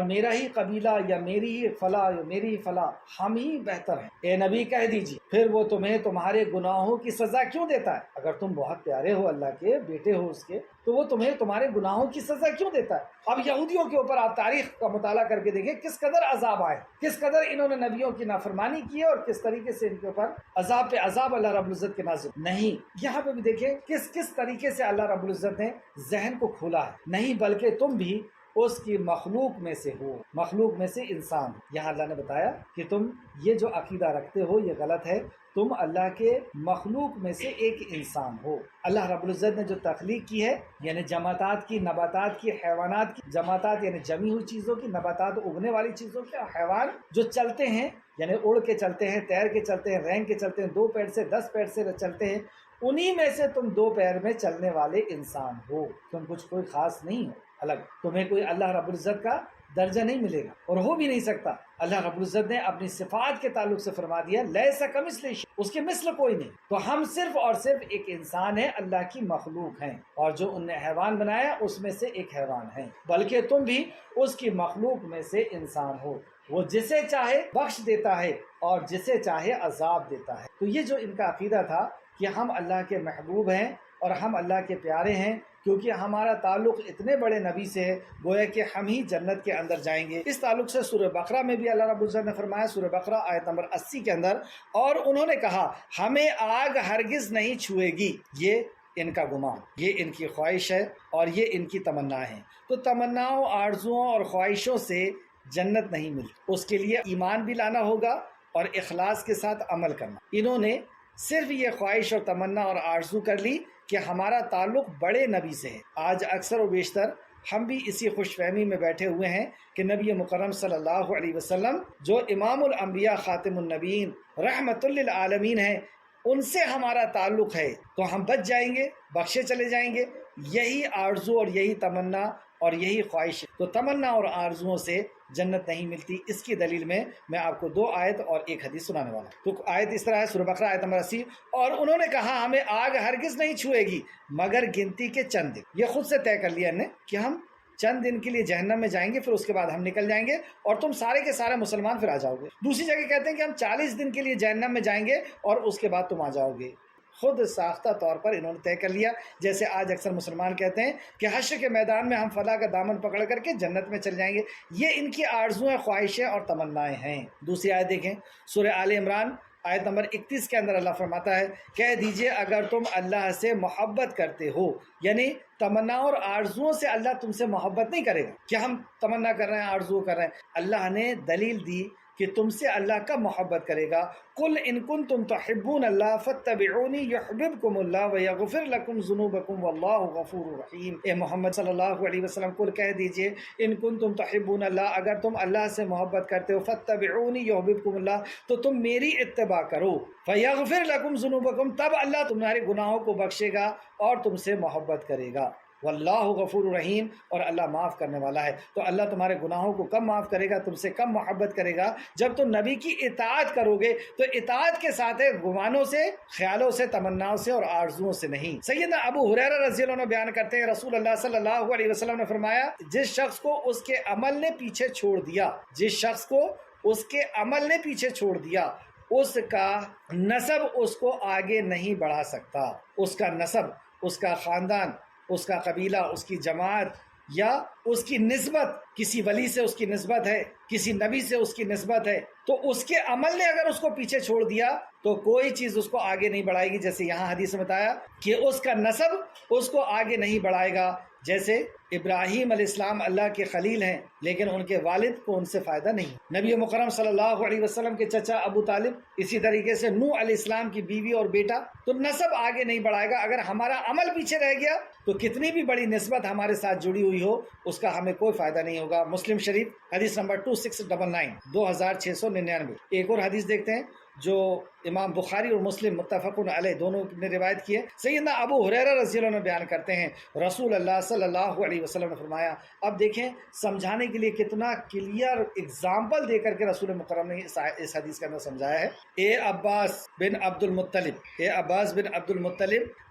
میرا ہی قبیلہ یا میری ہی فلاں یا میری ہی فلاں، ہم ہی بہتر ہیں؟ اے نبی کہہ دیجیے پھر وہ تمہیں تمہارے گناہوں کی سزا کیوں دیتا ہے؟ اگر تم بہت پیارے ہو، اللہ کے بیٹے ہو اس کے، تو وہ تمہیں تمہارے گناہوں کی سزا کیوں دیتا ہے؟ اب یہودیوں کے اوپر آپ تاریخ کا مطالعہ کر کے دیکھیں کس قدر عذاب آئے، کس قدر انہوں نے نبیوں کی نافرمانی کی ہے، اور کس طریقے سے ان کے اوپر عذاب پہ عذاب اللہ رب العزت کے نازل نہیں۔ یہاں پہ بھی دیکھیں کس طریقے سے اللہ رب العزت نے ذہن کو کھولا ہے، نہیں بلکہ تم بھی اس کی مخلوق میں سے ہو، مخلوق میں سے انسان ہو۔ یہاں اللہ نے بتایا کہ تم یہ جو عقیدہ رکھتے ہو یہ غلط ہے، تم اللہ کے مخلوق میں سے ایک انسان ہو۔ اللہ رب العزت نے جو تخلیق کی ہے، یعنی جماعتات کی، نباتات کی، حیوانات کی، جماعتات یعنی جمی ہوئی چیزوں کی، نباتات اگنے والی چیزوں کی، حیوان جو چلتے ہیں یعنی اڑ کے چلتے ہیں، تیر کے چلتے ہیں، رینگ کے چلتے ہیں، 2 پیر سے 10 پیر سے چلتے ہیں، انہی میں سے تم 2 پیر میں چلنے والے انسان ہو، تم کچھ کوئی خاص نہیں ہو الگ، تمہیں کوئی اللہ رب العزت کا درجہ نہیں ملے گا اور ہو بھی نہیں سکتا۔ اللہ رب العزت نے اپنی صفات کے تعلق سے فرما دیا لیس کمثلہ شیء، اس کے مثل کوئی نہیں۔ تو ہم صرف اور صرف ایک انسان ہے، اللہ کی مخلوق ہیں، اور جو انہیں حیوان بنایا اس میں سے ایک حیوان ہے، بلکہ تم بھی اس کی مخلوق میں سے انسان ہو۔ وہ جسے چاہے بخش دیتا ہے اور جسے چاہے عذاب دیتا ہے۔ تو یہ جو ان کا عقیدہ تھا کہ ہم اللہ کے محبوب ہیں اور ہم اللہ کے پیارے ہیں، کیونکہ ہمارا تعلق اتنے بڑے نبی سے ہے، گویا کہ ہم ہی جنت کے اندر جائیں گے۔ اس تعلق سے سورہ بقرہ میں بھی اللہ رب العزت نے فرمایا، سورہ بقرہ آیت نمبر 80 کے اندر، اور انہوں نے کہا ہمیں آگ ہرگز نہیں چھوئے گی۔ یہ ان کا گمان، یہ ان کی خواہش ہے اور یہ ان کی تمنا ہے۔ تو تمناؤں، آرزوؤں اور خواہشوں سے جنت نہیں ملتی، اس کے لیے ایمان بھی لانا ہوگا اور اخلاص کے ساتھ عمل کرنا۔ انہوں نے صرف یہ خواہش اور تمنا اور آرزو کر لی کہ ہمارا تعلق بڑے نبی سے ہے۔ آج اکثر و بیشتر ہم بھی اسی خوش فہمی میں بیٹھے ہوئے ہیں کہ نبی مکرم صلی اللہ علیہ وسلم جو امام الانبیاء خاتم النبیین رحمت للعالمین ہیں، ان سے ہمارا تعلق ہے تو ہم بچ جائیں گے، بخشے چلے جائیں گے۔ یہی آرزو اور یہی تمنا اور یہی خواہش، تو تمنا اور آرزوؤں سے جنت نہیں ملتی۔ اس کی دلیل میں آپ کو 2 آیت اور 1 حدیث سنانے والا ہوں۔ تو آیت اس طرح ہے، سورہ بقرہ آیت نمبر 80، اور انہوں نے کہا ہمیں آگ ہرگز نہیں چھوئے گی مگر گنتی کے چند دن۔ یہ خود سے طے کر لیا انہوں نے کہ ہم چند دن کے لیے جہنم میں جائیں گے، پھر اس کے بعد ہم نکل جائیں گے اور تم سارے کے سارے مسلمان پھر آ جاؤ گے۔ دوسری جگہ کہتے ہیں کہ ہم 40 دن کے لیے جہنم میں جائیں گے اور اس کے بعد تم آ جاؤ گے۔ خود ساختہ طور پر انہوں نے طے کر لیا، جیسے آج اکثر مسلمان کہتے ہیں کہ حشر کے میدان میں ہم فلاں کا دامن پکڑ کر کے جنت میں چل جائیں گے۔ یہ ان کی آرزویں، خواہشیں اور تمنائیں ہیں۔ دوسری آیت دیکھیں، سورہ آل عمران آیت نمبر 31 کے اندر اللہ فرماتا ہے، کہہ دیجئے اگر تم اللہ سے محبت کرتے ہو، یعنی تمنا اور آرزوؤں سے اللہ تم سے محبت نہیں کرے گا کہ ہم تمنا کر رہے ہیں، آرزو کر رہے ہیں۔ اللہ نے دلیل دی کہ تم سے اللہ کب محبت کرے گا؟ قل ان کنتم تحبون اللہ فاتبعونی یحببکم اللہ ویغفر لکم ذنوبکم واللہ غفور رحیم۔ اے محمد صلی اللہ علیہ وسلم قل کہہ دیجئے ان کنتم تحبون اللہ، اگر تم اللہ سے محبت کرتے ہو، فاتبعونی یحببکم اللہ، تو تم میری اتباع کرو، فیغفر لکم ذنوبکم، تب اللہ تمہارے گناہوں کو بخشے گا اور تم سے محبت کرے گا، واللہ غفور رحیم، اور اللہ معاف کرنے والا ہے۔ تو اللہ تمہارے گناہوں کو کب معاف کرے گا، تم سے کب محبت کرے گا؟ جب تم نبی کی اطاعت کرو گے، تو اطاعت کے ساتھ ہے گمانوں سے، خیالوں سے، تمناؤں سے اور آرزوؤں سے نہیں۔ سیدنا ابو ہریرہ رضی اللہ عنہ بیان کرتے ہیں رسول اللہ صلی اللہ علیہ وسلم نے فرمایا جس شخص کو اس کے عمل نے پیچھے چھوڑ دیا، جس شخص کو اس کے عمل نے پیچھے چھوڑ دیا، اس کا نسب اس کو آگے نہیں بڑھا سکتا۔ اس کا نسب، اس کا خاندان، اس کا قبیلہ، اس کی جماعت یا اس کی نسبت، کسی ولی سے اس کی نسبت ہے، کسی نبی سے اس کی نسبت ہے، تو اس کے عمل نے اگر اس کو پیچھے چھوڑ دیا تو کوئی چیز اس کو آگے نہیں بڑھائے گی۔ جیسے یہاں حدیث میں بتایا کہ اس کا نسب اس کو آگے نہیں بڑھائے گا۔ جیسے ابراہیم علیہ السلام اللہ کے خلیل ہیں لیکن ان کے والد کو ان سے فائدہ نہیں۔ نبی مکرم صلی اللہ علیہ وسلم کے چچا ابو طالب، اسی طریقے سے نوح علیہ السلام کی بیوی اور بیٹا، تو نسب آگے نہیں بڑھائے گا۔ اگر ہمارا عمل پیچھے رہ گیا تو کتنی بھی بڑی نسبت ہمارے ساتھ جڑی ہوئی ہو اس کا ہمیں کوئی فائدہ نہیں ہوگا۔ مسلم شریف حدیث نمبر 2699، 2699۔ ایک اور حدیث دیکھتے ہیں جو امام بخاری اور مسلم متفقون علیہ دونوں نے روایت کی ہے۔ سیدنا ابو ہریرہ رضی اللہ عنہ بیان کرتے ہیں رسول اللہ صلی اللہ علیہ وسلم نے فرمایا، اب دیکھیں سمجھانے کے لیے کتنا کلیئر اگزامپل دے کر کے رسول مکرم نے اس حدیث کے اندر سمجھایا ہے۔ اے عباس بن عبد المطلب،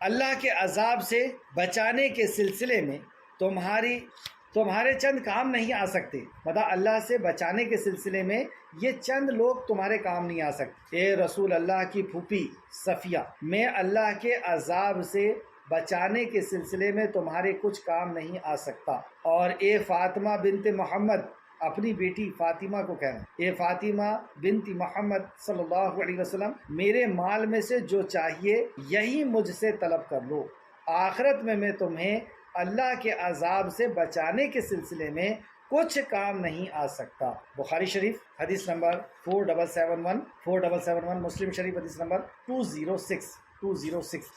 اللہ کے عذاب سے بچانے کے سلسلے میں تمہارے چند کام نہیں آ سکتے، مطلب اللہ سے بچانے کے سلسلے میں یہ چند لوگ تمہارے کام نہیں آ سکتے۔ اے رسول اللہ کی پھوپھی صفیہ، میں اللہ کے عذاب سے بچانے کے سلسلے میں تمہارے کچھ کام نہیں آ سکتا۔ اور اے فاطمہ بنت محمد، اپنی بیٹی فاطمہ کو کہنا، اے فاطمہ بنت محمد صلی اللہ علیہ وسلم، میرے مال میں سے جو چاہیے یہی مجھ سے طلب کر لو، آخرت میں تمہیں اللہ کے عذاب سے بچانے کے سلسلے میں کچھ کام نہیں آ سکتا۔ بخاری شریف حدیث نمبر 4771، مسلم شریف حدیث نمبر 206۔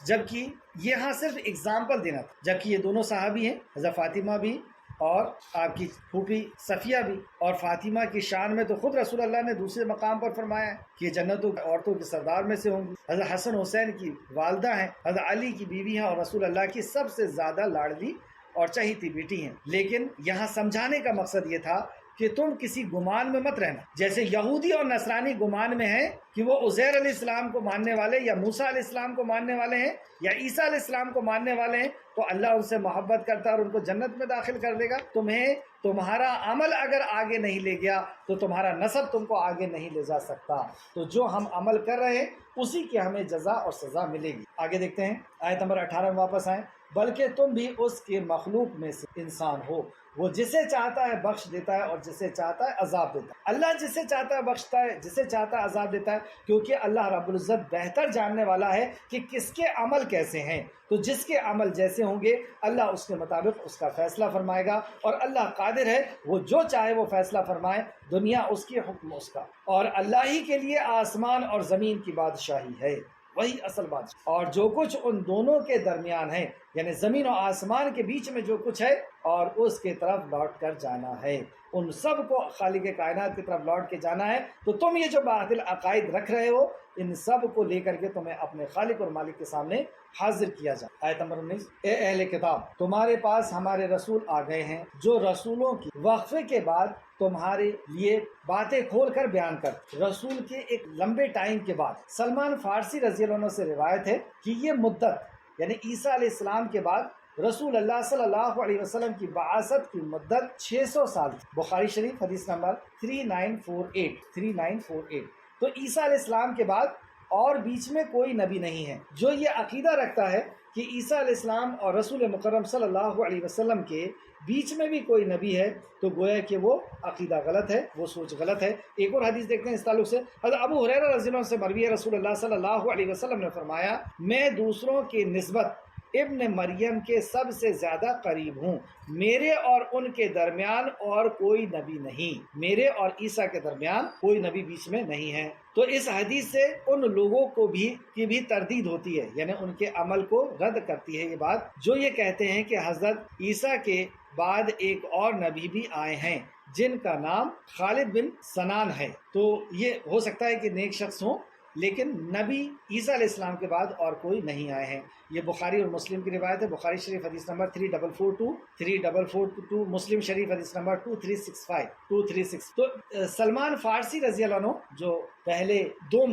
جبکہ یہاں صرف اگزامپل دینا تھا، جبکہ یہ دونوں صحابی ہیں، حضرت فاطمہ بھی اور آپ کی پھوپھی صفیہ بھی، اور فاطمہ کی شان میں تو خود رسول اللہ نے دوسرے مقام پر فرمایا ہے کہ یہ جنتوں عورتوں کے سردار میں سے ہوں گی۔ حضرت حسن حسین کی والدہ ہیں، حضرت علی کی بیوی ہیں، اور رسول اللہ کی سب سے زیادہ لاڈلی اور چہیتی بیٹی ہیں۔ لیکن یہاں سمجھانے کا مقصد یہ تھا کہ تم کسی گمان میں مت رہنا، جیسے یہودی اور نصرانی گمان میں ہیں کہ وہ عزیر علیہ السلام کو ماننے والے یا موسیٰ علیہ السلام کو ماننے والے ہیں یا عیسیٰ علیہ السلام کو ماننے والے ہیں، تو اللہ ان سے محبت کرتا ہے اور ان کو جنت میں داخل کر دے گا۔ تمہیں تمہارا عمل اگر آگے نہیں لے گیا تو تمہارا نسب تم کو آگے نہیں لے جا سکتا۔ تو جو ہم عمل کر رہے ہیں اسی کی ہمیں جزا اور سزا ملے گی۔ آگے دیکھتے ہیں آیت نمبر 18 میں واپس آئیں، بلکہ تم بھی اس کے مخلوق میں سے انسان ہو، وہ جسے چاہتا ہے بخش دیتا ہے اور جسے چاہتا ہے عذاب دیتا ہے۔ اللہ جسے چاہتا ہے بخشتا ہے، جسے چاہتا ہے عذاب دیتا ہے، کیونکہ اللہ رب العزت بہتر جاننے والا ہے کہ کس کے عمل کیسے ہیں۔ تو جس کے عمل جیسے ہوں گے اللہ اس کے مطابق اس کا فیصلہ فرمائے گا، اور اللہ قادر ہے وہ جو چاہے وہ فیصلہ فرمائے، دنیا اس کی، حکم اس کا، اور اللہ ہی کے لیے آسمان اور زمین کی بادشاہی ہے، وہی اصل بات۔ اور جو کچھ ان دونوں کے درمیان ہے، یعنی زمین و آسمان کے بیچ میں جو کچھ ہے، اور اس کے طرف لوٹ کر جانا ہے، ان سب کو خالق کائنات کی طرف لوٹ کے جانا ہے۔ تو تم یہ جو باطل عقائد رکھ رہے ہو، ان سب کو لے کر کے تمہیں اپنے خالق اور مالک کے سامنے حاضر کیا جائے۔ آیت نمبر 19، اے اہل کتاب، تمہارے پاس ہمارے رسول آ گئے ہیں جو رسولوں کی وقفے کے بعد تمہارے لیے باتیں کھول کر بیان کر۔ رسول کے ایک لمبے ٹائم کے بعد سلمان فارسی رضی اللہ عنہ سے روایت ہے کہ یہ مدت یعنی عیسیٰ علیہ السلام کے بعد رسول اللہ صلی اللہ علیہ وسلم کی بعثت کی مدت 600 سال تھی۔ بخاری شریف حدیث نمبر 3948۔ تو عیسیٰ علیہ السلام کے بعد اور بیچ میں کوئی نبی نہیں ہے۔ جو یہ عقیدہ رکھتا ہے کہ عیسیٰ علیہ السلام اور رسول مکرم صلی اللہ علیہ وسلم کے بیچ میں بھی کوئی نبی ہے، تو گویا کہ وہ عقیدہ غلط ہے، وہ سوچ غلط ہے۔ ایک اور حدیث دیکھتے ہیں اس تعلق سے، حضرت ابو ہریرہ رضی اللہ عنہ سے مروی ہے، رسول اللہ صلی اللہ علیہ وسلم نے فرمایا، میں دوسروں کی نسبت ابن مریم کے سب سے زیادہ قریب ہوں، میرے اور ان کے درمیان اور کوئی نبی نہیں، میرے اور عیسیٰ کے درمیان کوئی نبی بیچ میں نہیں ہے۔ تو اس حدیث سے ان لوگوں کو بھی تردید ہوتی ہے، یعنی ان کے عمل کو رد کرتی ہے یہ بات، جو یہ کہتے ہیں کہ حضرت عیسیٰ کے بعد ایک اور نبی بھی آئے ہیں جن کا نام خالد بن سنان ہے۔ تو یہ ہو سکتا ہے کہ نیک شخص ہوں، لیکن نبی عیسیٰ علیہ السلام کے بعد اور کوئی نہیں آئے ہیں۔ یہ بخاری اور مسلم کی روایت ہے، بخاری شریف حدیث نمبر 3442، مسلم شریف حدیث نمبر 2365۔ تو سلمان فارسی رضی اللہ عنہ جو پہلے دو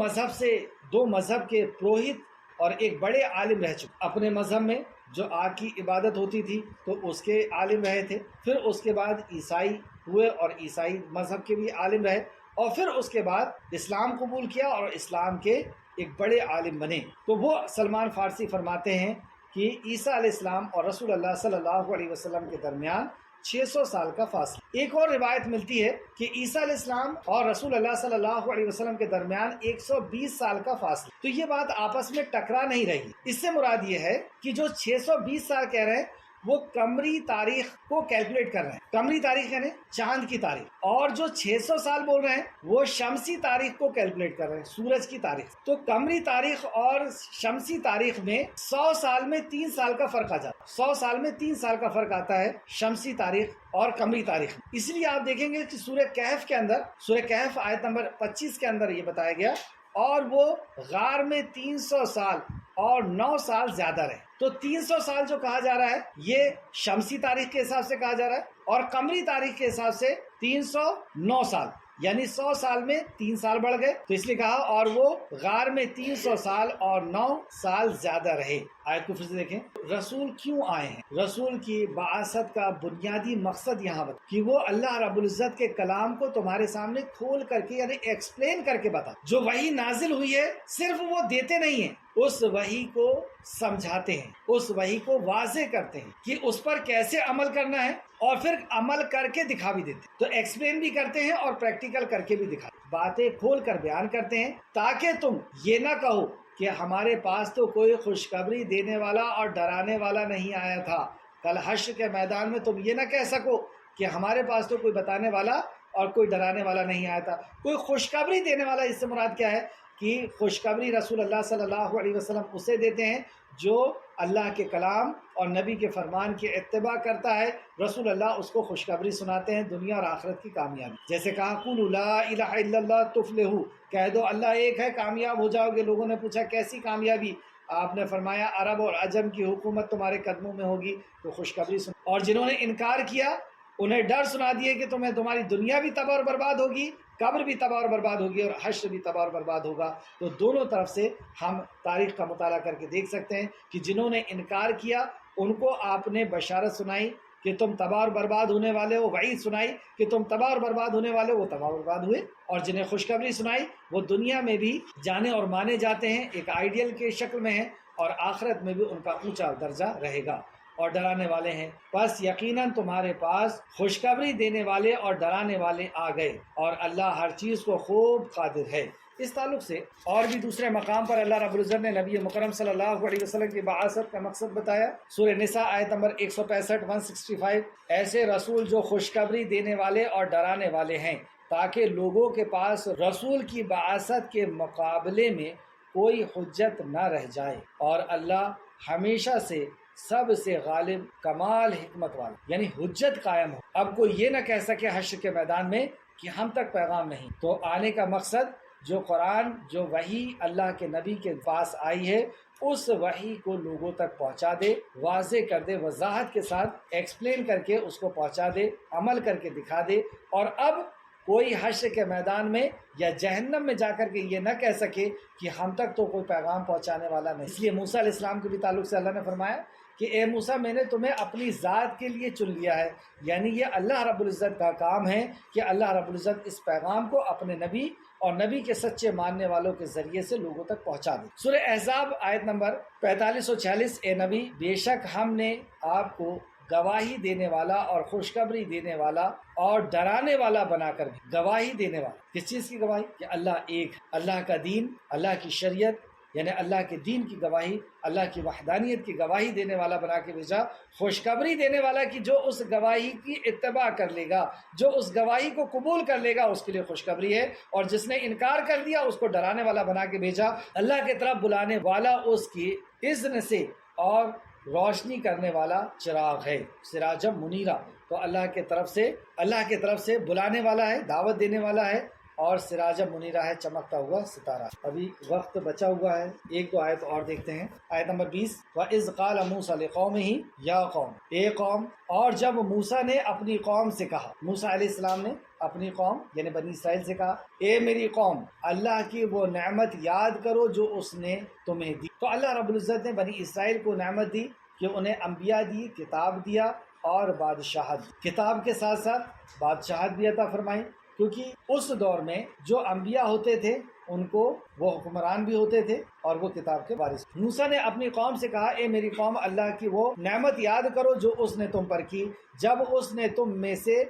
مذہب کے پروہت اور ایک بڑے عالم رہ چکے، اپنے مذہب میں جو آگ کی عبادت ہوتی تھی تو اس کے عالم رہے تھے، پھر اس کے بعد عیسائی ہوئے اور عیسائی مذہب کے بھی عالم رہے، اور پھر اس کے بعد اسلام قبول کیا اور اسلام کے ایک بڑے عالم بنے۔ تو وہ سلمان فارسی فرماتے ہیں کہ عیسیٰ علیہ السلام اور رسول اللہ صلی اللہ علیہ وسلم کے درمیان 600 سال کا فاصلہ۔ ایک اور روایت ملتی ہے کہ عیسیٰ علیہ السلام اور رسول اللہ صلی اللہ علیہ وسلم کے درمیان 120 سال کا فاصلہ۔ تو یہ بات آپس میں ٹکرا نہیں رہی۔ اس سے مراد یہ ہے کہ جو 620 سال کہہ رہے ہیں وہ قمری تاریخ کو کیلکولیٹ کر رہے ہیں، قمری تاریخ یعنی چاند کی تاریخ، اور جو 600 سال بول رہے ہیں وہ شمسی تاریخ کو کیلکولیٹ کر رہے ہیں، سورج کی تاریخ۔ تو قمری تاریخ اور شمسی تاریخ میں 100 سال میں 3 سال کا فرق آ جاتا ہے، 100 سال میں 3 سال کا فرق آتا ہے شمسی تاریخ اور قمری تاریخ۔ اس لیے آپ دیکھیں گے کہ سورہ کہف آیت نمبر 25 کے اندر یہ بتایا گیا، اور وہ غار میں 300 سال اور 9 سال زیادہ رہے۔ تو 300 سال جو کہا جا رہا ہے یہ شمسی تاریخ کے حساب سے کہا جا رہا ہے، اور قمری تاریخ کے حساب سے 309 سال، یعنی 100 سال میں 3 سال بڑھ گئے، تو اس لیے کہا اور وہ غار میں 300 سال اور 9 سال زیادہ رہے۔ آیت کو پھر سے دیکھیں، رسول کیوں آئے ہیں؟ رسول کی بعثت کا بنیادی مقصد یہاں کہ وہ اللہ رب العزت کے کلام کو تمہارے سامنے کھول کر کے یعنی ایکسپلین کر کے بتا۔ جو وحی نازل ہوئی ہے صرف وہ دیتے نہیں ہیں، اس وحی کو سمجھاتے ہیں، اس وحی کو واضح کرتے ہیں کہ اس پر کیسے عمل کرنا ہے، اور پھر عمل کر کے دکھا بھی دیتے ہیں۔ تو ایکسپلین بھی کرتے ہیں اور پریکٹیکل کر کے بھی دکھاتے ہیں، باتیں کھول کر بیان کرتے ہیں تاکہ تم یہ نہ کہو کہ ہمارے پاس تو کوئی خوشخبری دینے والا اور ڈرانے والا نہیں آیا تھا۔ کل حشر کے میدان میں تم یہ نہ کہہ سکو کہ ہمارے پاس تو کوئی بتانے والا اور کوئی ڈرانے والا نہیں آیا تھا، کوئی خوشخبری دینے والا۔ اس سے مراد کیا ہے کہ خوشخبری رسول اللہ صلی اللہ علیہ وسلم اسے دیتے ہیں جو اللہ کے کلام اور نبی کے فرمان کی اتباع کرتا ہے، رسول اللہ اس کو خوشخبری سناتے ہیں دنیا اور آخرت کی کامیابی۔ جیسے کہا قولوا لا الہ الا اللہ تفلحوا، کہہ دو اللہ ایک ہے کامیاب ہو جاؤ گے۔ لوگوں نے پوچھا کیسی کامیابی؟ آپ نے فرمایا عرب اور عجم کی حکومت تمہارے قدموں میں ہوگی، تو خوشخبری سن۔ اور جنہوں نے انکار کیا انہیں ڈر سنا دیے کہ تمہاری دنیا بھی تباہ اور برباد ہوگی، قبر بھی تباہ اور برباد ہوگی، اور حشر بھی تباہ اور برباد ہوگا۔ تو دونوں طرف سے ہم تاریخ کا مطالعہ کر کے دیکھ سکتے ہیں کہ جنہوں نے انکار کیا ان کو آپ نے بشارت سنائی کہ تم تباہ اور برباد ہونے والے ہو، وعید سنائی کہ تم تباہ اور برباد ہونے والے ہو، وہ تباہ اور برباد ہوئے، اور جنہیں خوشخبری سنائی وہ دنیا میں بھی جانے اور مانے جاتے ہیں، ایک آئیڈیل کے شکل میں ہیں، اور آخرت میں بھی ان کا اونچا درجہ رہے گا، اور ڈرانے والے ہیں۔ بس یقیناً تمہارے پاس خوشخبری دینے والے اور ڈرانے والے آ گئے، اور اللہ ہر چیز کو خوب قادر ہے۔ اس تعلق سے اور بھی دوسرے مقام پر اللہ رب العزت نے نبی مکرم صلی اللہ علیہ وسلم کی بعثت کا مقصد بتایا۔ سورہ نساء آیت نمبر 165 ایسے رسول جو خوشخبری دینے والے اور ڈرانے والے ہیں تاکہ لوگوں کے پاس رسول کی بعثت کے مقابلے میں کوئی حجت نہ رہ جائے، اور اللہ ہمیشہ سے سب سے غالب کمال حکمت والا، یعنی حجت قائم ہو۔ اب کوئی یہ نہ کہہ سکے حشر کے میدان میں کہ ہم تک پیغام نہیں۔ تو آنے کا مقصد جو قرآن، جو وحی اللہ کے نبی کے پاس آئی ہے، اس وحی کو لوگوں تک پہنچا دے، واضح کر دے، وضاحت کے ساتھ ایکسپلین کر کے اس کو پہنچا دے، عمل کر کے دکھا دے، اور اب کوئی حشر کے میدان میں یا جہنم میں جا کر کے یہ نہ کہہ سکے کہ ہم تک تو کوئی پیغام پہنچانے والا نہیں۔ اس لیے موسیٰ علیہ السلام کے بھی تعلق سے اللہ نے فرمایا کہ اے موسیٰ میں نے تمہیں اپنی ذات کے لیے چن لیا ہے، یعنی یہ اللہ رب العزت کا کام ہے کہ اللہ رب العزت اس پیغام کو اپنے نبی اور نبی کے سچے ماننے والوں کے ذریعے سے لوگوں تک پہنچا دے۔ سورہ احزاب آیت نمبر 45 و 46، اے نبی بے شک ہم نے آپ کو گواہی دینے والا اور خوشخبری دینے والا اور ڈرانے والا بنا کر بھی۔ گواہی دینے والا کس چیز کی گواہی؟ کہ اللہ ایک، اللہ کا دین، اللہ کی شریعت، یعنی اللہ کے دین کی گواہی، اللہ کی وحدانیت کی گواہی دینے والا بنا کے بھیجا، خوشخبری دینے والا کہ جو اس گواہی کی اتباع کر لے گا، جو اس گواہی کو قبول کر لے گا اس کے لیے خوشخبری ہے، اور جس نے انکار کر دیا اس کو ڈرانے والا بنا کے بھیجا، اللہ کی طرف بلانے والا اس کی اذن سے، اور روشنی کرنے والا چراغ ہے، سراجم منیرہ۔ تو اللہ کی طرف سے بلانے والا ہے، دعوت دینے والا ہے، اور سراج منیرہ ہے، چمکتا ہوا ستارہ۔ ابھی وقت بچا ہوا ہے، ایک دو آیت اور دیکھتے ہیں۔ آیت نمبر 20، وَإِذْ قَالَ مُوسَىٰ لِقَوْمِهِ يَا قَوْمِ، اے قوم، اور جب موسیٰ نے اپنی قوم سے کہا، موسیٰ علیہ السلام نے اپنی قوم یعنی بنی اسرائیل سے کہا، اے میری قوم، اللہ کی وہ نعمت یاد کرو جو اس نے تمہیں دی۔ تو اللہ رب العزت نے بنی اسرائیل کو نعمت دی کہ انہیں انبیاء دی، کتاب دیا اور بادشاہت، کتاب کے ساتھ ساتھ بادشاہت بھی عطا فرمائی، کیونکہ اس دور میں جو انبیاء ہوتے تھے ان کو وہ حکمران بھی ہوتے تھے اور وہ کتاب کے وارث۔ موسیٰ نے اپنی قوم سے کہا، اے میری قوم، اللہ کی وہ نعمت یاد کرو جو اس نے تم پر کی، جب اس نے تم میں سے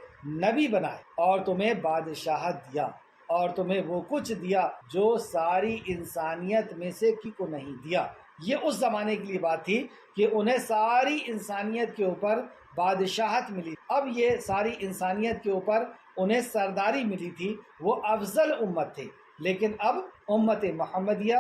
نبی بنائے اور تمہیں بادشاہت دیا، اور تمہیں وہ کچھ دیا جو ساری انسانیت میں سے کسی کو نہیں دیا۔ یہ اس زمانے کے لیے بات تھی کہ انہیں ساری انسانیت کے اوپر بادشاہت ملی، اب یہ ساری انسانیت کے اوپر انہیں سرداری ملی تھی، وہ افضل امت تھے، لیکن اب امت محمدیہ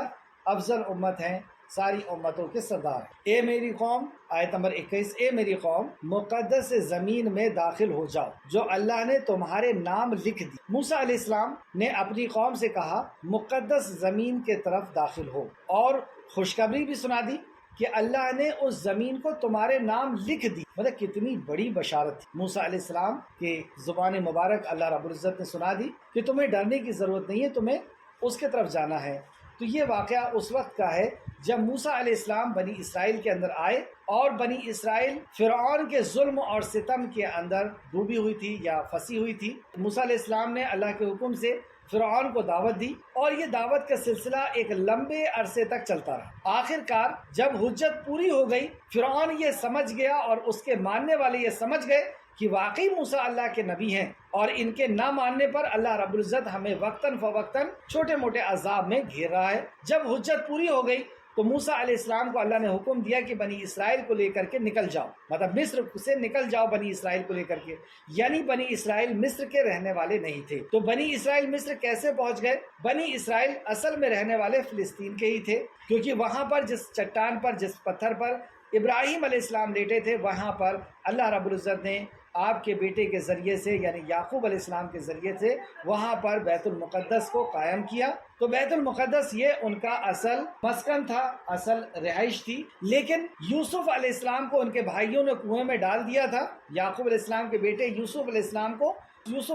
افضل امت ہیں، ساری امتوں کے سردار۔ اے میری قوم، آیت نمبر 21، اے میری قوم، مقدس زمین میں داخل ہو جاؤ جو اللہ نے تمہارے نام لکھ دی۔ موسیٰ علیہ السلام نے اپنی قوم سے کہا مقدس زمین کے طرف داخل ہو، اور خوشخبری بھی سنا دی کہ اللہ نے اس زمین کو تمہارے نام لکھ دی۔ مطلب کتنی بڑی بشارت تھی۔ موسیٰ علیہ السلام کی زبان مبارک اللہ رب العزت نے سنا دی کہ تمہیں ڈرنے کی ضرورت نہیں ہے، تمہیں اس کے طرف جانا ہے۔ تو یہ واقعہ اس وقت کا ہے جب موسیٰ علیہ السلام بنی اسرائیل کے اندر آئے، اور بنی اسرائیل فرعون کے ظلم اور ستم کے اندر ڈوبی ہوئی تھی یا پھنسی ہوئی تھی۔ موسیٰ علیہ السلام نے اللہ کے حکم سے فرعون کو دعوت دی، اور یہ دعوت کا سلسلہ ایک لمبے عرصے تک چلتا رہا۔ آخر کار جب حجت پوری ہو گئی، فرعون یہ سمجھ گیا اور اس کے ماننے والے یہ سمجھ گئے کہ واقعی موسیٰ اللہ کے نبی ہیں، اور ان کے نہ ماننے پر اللہ رب العزت ہمیں وقتاً فوقتاً چھوٹے موٹے عذاب میں گھیر رہا ہے۔ جب حجت پوری ہو گئی تو موسیٰ علیہ السلام کو اللہ نے حکم دیا کہ بنی اسرائیل کو لے کر کے نکل جاؤ، مطلب مصر سے نکل جاؤ بنی اسرائیل کو لے کر کے، یعنی بنی اسرائیل مصر کے رہنے والے نہیں تھے۔ تو بنی اسرائیل مصر کیسے پہنچ گئے؟ بنی اسرائیل اصل میں رہنے والے فلسطین کے ہی تھے، کیونکہ وہاں پر جس چٹان پر، جس پتھر پر ابراہیم علیہ السلام لیٹے تھے، وہاں پر اللہ رب العزت نے آپ کے بیٹے کے ذریعے سے یعنی یعقوب علیہ السلام کے ذریعے سے وہاں پر بیت المقدس کو قائم کیا۔ تو بیت المقدس یہ ان کا اصل مسکن تھا، اصل رہائش تھی، لیکن یوسف علیہ السلام کو ان کے بھائیوں نے کنویں میں ڈال دیا تھا۔ یعقوب علیہ السلام کے بیٹے یوسف علیہ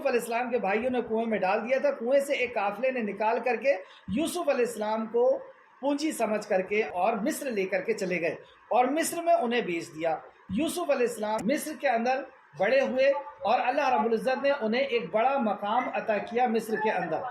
السلام کے بھائیوں نے کنویں میں ڈال دیا تھا۔ کنویں سے ایک قافلے نے نکال کر کے یوسف علیہ السلام کو پونجی سمجھ کر کے اور مصر لے کر کے چلے گئے، اور مصر میں انہیں بیچ دیا۔ یوسف علیہ السلام مصر کے اندر بڑے ہوئے، اور اللہ رب العزت نے انہیں ایک بڑا مقام عطا کیا مصر کے اندر۔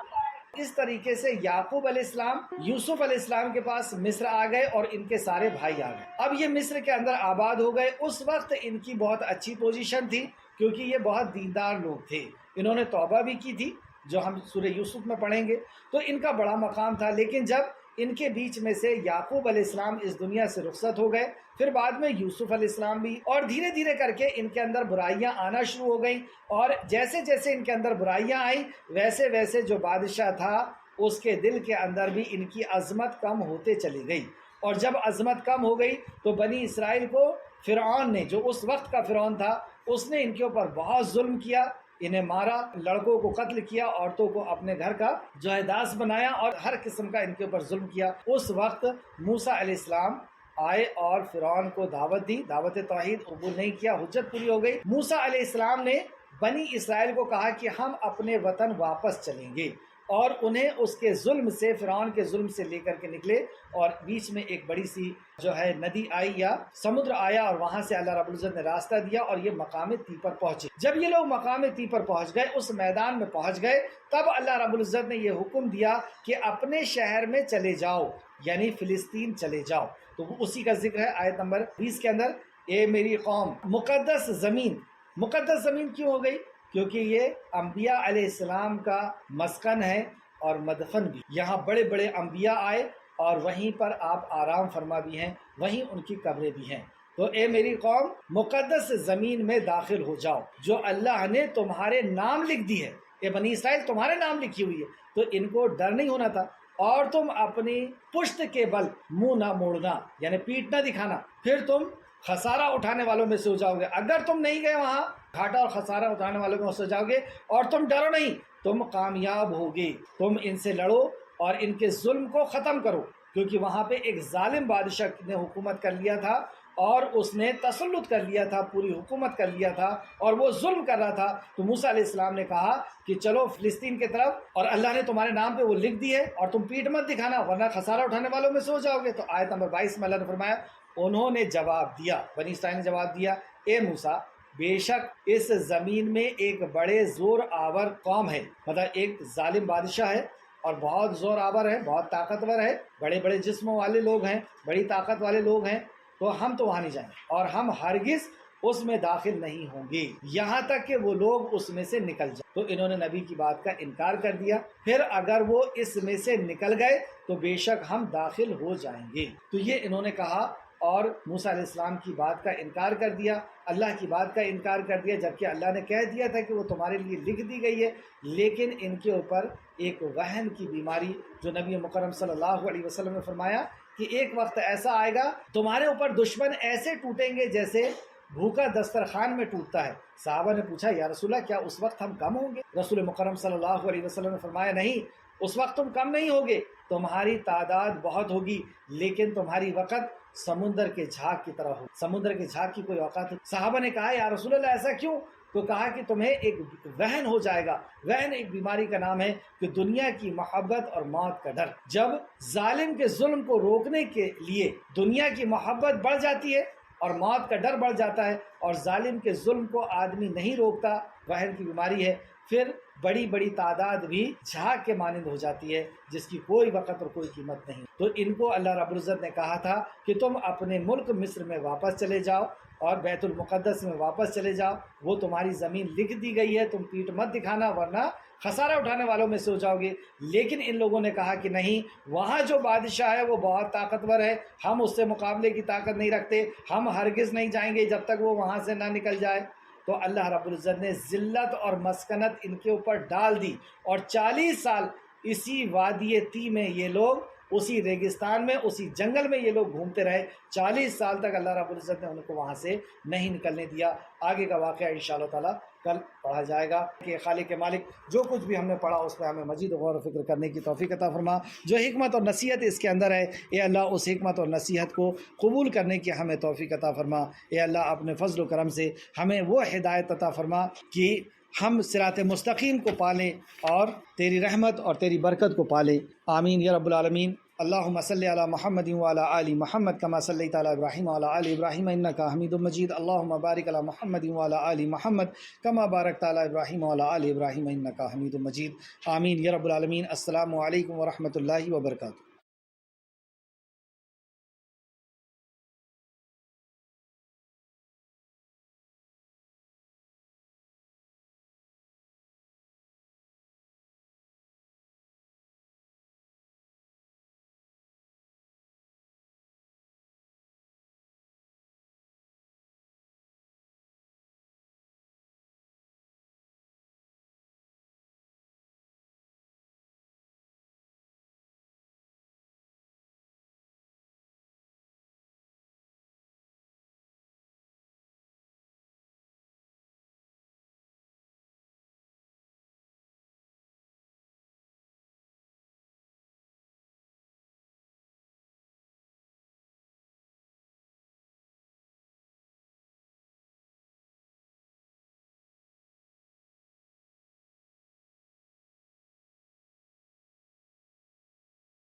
اس طریقے سے یعقوب علیہ السلام یوسف علیہ السلام کے پاس مصر آ گئے، اور ان کے سارے بھائی آ گئے۔ اب یہ مصر کے اندر آباد ہو گئے۔ اس وقت ان کی بہت اچھی پوزیشن تھی، کیونکہ یہ بہت دیندار لوگ تھے، انہوں نے توبہ بھی کی تھی، جو ہم سورہ یوسف میں پڑھیں گے، تو ان کا بڑا مقام تھا۔ لیکن جب ان کے بیچ میں سے یعقوب علیہ السلام اس دنیا سے رخصت ہو گئے، پھر بعد میں یوسف علیہ السلام بھی، اور دھیرے دھیرے کر کے ان کے اندر برائیاں آنا شروع ہو گئیں، اور جیسے جیسے ان کے اندر برائیاں آئیں، ویسے ویسے جو بادشاہ تھا اس کے دل کے اندر بھی ان کی عظمت کم ہوتے چلی گئی، اور جب عظمت کم ہو گئی تو بنی اسرائیل کو فرعون نے، جو اس وقت کا فرعون تھا، اس نے ان کے اوپر بہت ظلم کیا، انہیں مارا، لڑکوں کو قتل کیا، عورتوں کو اپنے گھر کا جو ہے داس بنایا، اور ہر قسم کا ان کے اوپر ظلم کیا۔ اس وقت موسیٰ علیہ السلام آئے اور فرعون کو دعوت دی، دعوت توحید قبول نہیں کیا، حجت پوری ہو گئی۔ موسیٰ علیہ السلام نے بنی اسرائیل کو کہا کہ ہم اپنے وطن واپس چلیں گے، اور انہیں اس کے ظلم سے، فرعون کے ظلم سے لے کر کے نکلے، اور بیچ میں ایک بڑی سی جو ہے ندی آئی یا سمندر آیا، اور وہاں سے اللہ رب العزت نے راستہ دیا، اور یہ مقام تی پر پہنچے۔ جب یہ لوگ مقام تی پر پہنچ گئے، اس میدان میں پہنچ گئے، تب اللہ رب العزت نے یہ حکم دیا کہ اپنے شہر میں چلے جاؤ، یعنی فلسطین چلے جاؤ۔ تو اسی کا ذکر ہے آیت نمبر 20 کے اندر، اے میری قوم، مقدس زمین کیوں ہو گئی؟ کیونکہ یہ انبیاء علیہ السلام کا مسکن ہے اور مدفن بھی۔ یہاں بڑے بڑے انبیاء آئے اور وہیں پر آپ آرام فرما بھی ہیں، وہیں ان کی قبریں بھی ہیں۔ تو اے میری قوم، مقدس زمین میں داخل ہو جاؤ جو اللہ نے تمہارے نام لکھ دی ہے۔ اے بنی اسرائیل، تمہارے نام لکھی ہوئی ہے، تو ان کو ڈر نہیں ہونا تھا۔ اور تم اپنی پشت کے بل منہ نہ موڑنا، یعنی پیٹ نہ دکھانا، پھر تم خسارہ اٹھانے والوں میں سے ہو جاؤ گے۔ اگر تم نہیں گئے وہاں، گھاٹا اور خسارہ اٹھانے والوں میں سے ہو جاؤ گے، اور تم ڈرو نہیں، تم کامیاب ہوگے۔ تم ان سے لڑو اور ان کے ظلم کو ختم کرو، کیونکہ وہاں پہ ایک ظالم بادشاہ نے حکومت کر لیا تھا، اور اس نے تسلط کر لیا تھا، پوری حکومت کر لیا تھا، اور وہ ظلم کر رہا تھا۔ تو موسیٰ علیہ السلام نے کہا کہ چلو فلسطین کی طرف، اور اللہ نے تمہارے نام پہ وہ لکھ دی ہے، اور تم پیٹ مت دکھانا ورنہ خسارہ اٹھانے والوں میں سے ہو جاؤ گے۔ تو آیت نمبر 22 میں اللہ نے فرمایا، انہوں نے جواب دیا، بنی اسرائیل نے جواب دیا، اے موسیٰ، بے شک اس زمین میں ایک بڑے زور آور قوم ہے، مطلب ایک ظالم بادشاہ ہے اور بہت زور آور ہے، بہت طاقتور ہے، بڑے بڑے جسموں والے لوگ ہیں، بڑی طاقت والے لوگ ہیں، تو ہم تو وہاں نہیں جائیں گے، اور ہم ہرگز اس میں داخل نہیں ہوں گے یہاں تک کہ وہ لوگ اس میں سے نکل جائیں۔ تو انہوں نے نبی کی بات کا انکار کر دیا، پھر اگر وہ اس میں سے نکل گئے تو بے شک ہم داخل ہو جائیں گے۔ تو یہ انہوں نے کہا، اور موسیٰ علیہ السلام کی بات کا انکار کر دیا، اللہ کی بات کا انکار کر دیا، جبکہ اللہ نے کہہ دیا تھا کہ وہ تمہارے لیے لکھ دی گئی ہے۔ لیکن ان کے اوپر ایک وہن کی بیماری، جو نبی مکرم صلی اللہ علیہ وسلم نے فرمایا کہ ایک وقت ایسا آئے گا تمہارے اوپر دشمن ایسے ٹوٹیں گے جیسے بھوکا دسترخوان میں ٹوٹتا ہے۔ صحابہ نے پوچھا، یا رسول اللہ، کیا اس وقت ہم کم ہوں گے؟ رسول مکرم صلی اللہ علیہ وسلم نے فرمایا، نہیں، اس وقت تم کم نہیں ہوگے، تمہاری تعداد بہت ہوگی، لیکن تمہاری وقت سمندر کے جھاگ کی طرح ہو۔ سمندر کے جھاگ کی کوئی اوقات ہے؟ صحابہ نے کہا، یا رسول اللہ ایسا کیوں؟ تو کہا کہ تمہیں ایک وہن ہو جائے گا۔ وہن ایک بیماری کا نام ہے کہ دنیا کی محبت اور موت کا ڈر۔ جب ظالم کے ظلم کو روکنے کے لیے دنیا کی محبت بڑھ جاتی ہے اور موت کا ڈر بڑھ جاتا ہے، اور ظالم کے ظلم کو آدمی نہیں روکتا، وہن کی بیماری ہے، پھر بڑی بڑی تعداد بھی جھاگ کے مانند ہو جاتی ہے جس کی کوئی وقت اور کوئی قیمت نہیں۔ تو ان کو اللہ رب العزت نے کہا تھا کہ تم اپنے ملک مصر میں واپس چلے جاؤ اور بیت المقدس میں واپس چلے جاؤ، وہ تمہاری زمین لکھ دی گئی ہے، تم پیٹ مت دکھانا ورنہ خسارہ اٹھانے والوں میں سے ہو جاؤ گے۔ لیکن ان لوگوں نے کہا کہ نہیں، وہاں جو بادشاہ ہے وہ بہت طاقتور ہے، ہم اس سے مقابلے کی طاقت نہیں رکھتے، ہم ہرگز نہیں جائیں گے جب تک وہ وہاں سے نہ نکل جائے۔ تو اللہ رب العزت نے ذلت اور مسکنت ان کے اوپر ڈال دی، اور 40 سال اسی وادی تی میں یہ لوگ، اسی ریگستان میں، اسی جنگل میں یہ لوگ گھومتے رہے۔ 40 سال تک اللہ رب العزت نے ان کو وہاں سے نہیں نکلنے دیا۔ آگے کا واقعہ انشاءاللہ تعالیٰ کل پڑھا جائے گا کہ خالق مالک جو کچھ بھی ہم نے پڑھا اس پہ ہمیں مزید غور و فکر کرنے کی توفیق عطا فرما۔ جو حکمت اور نصیحت اس کے اندر ہے، اے اللہ اس حکمت اور نصیحت کو قبول کرنے کی ہمیں توفیق عطا فرما۔ اے اللہ اپنے فضل و کرم سے ہمیں وہ ہدایت عطا فرما کہ ہم صراط مستقیم کو پالیں اور تیری رحمت اور تیری برکت کو پالیں۔ آمین یا رب العالمین۔ اللہم صلی علی محمد وعلی آل محمد کما صلیت علی ابراہیم وعلی آل ابراہیم انک حمید مجید۔ اللہم بارک علی محمد وعلی آل محمد کما بارکت علی ابراہیم وعلی آل ابراہیم انک حمید مجید۔ آمین یا رب العالمین۔ السلام علیکم ورحمۃ اللہ وبرکاتہ۔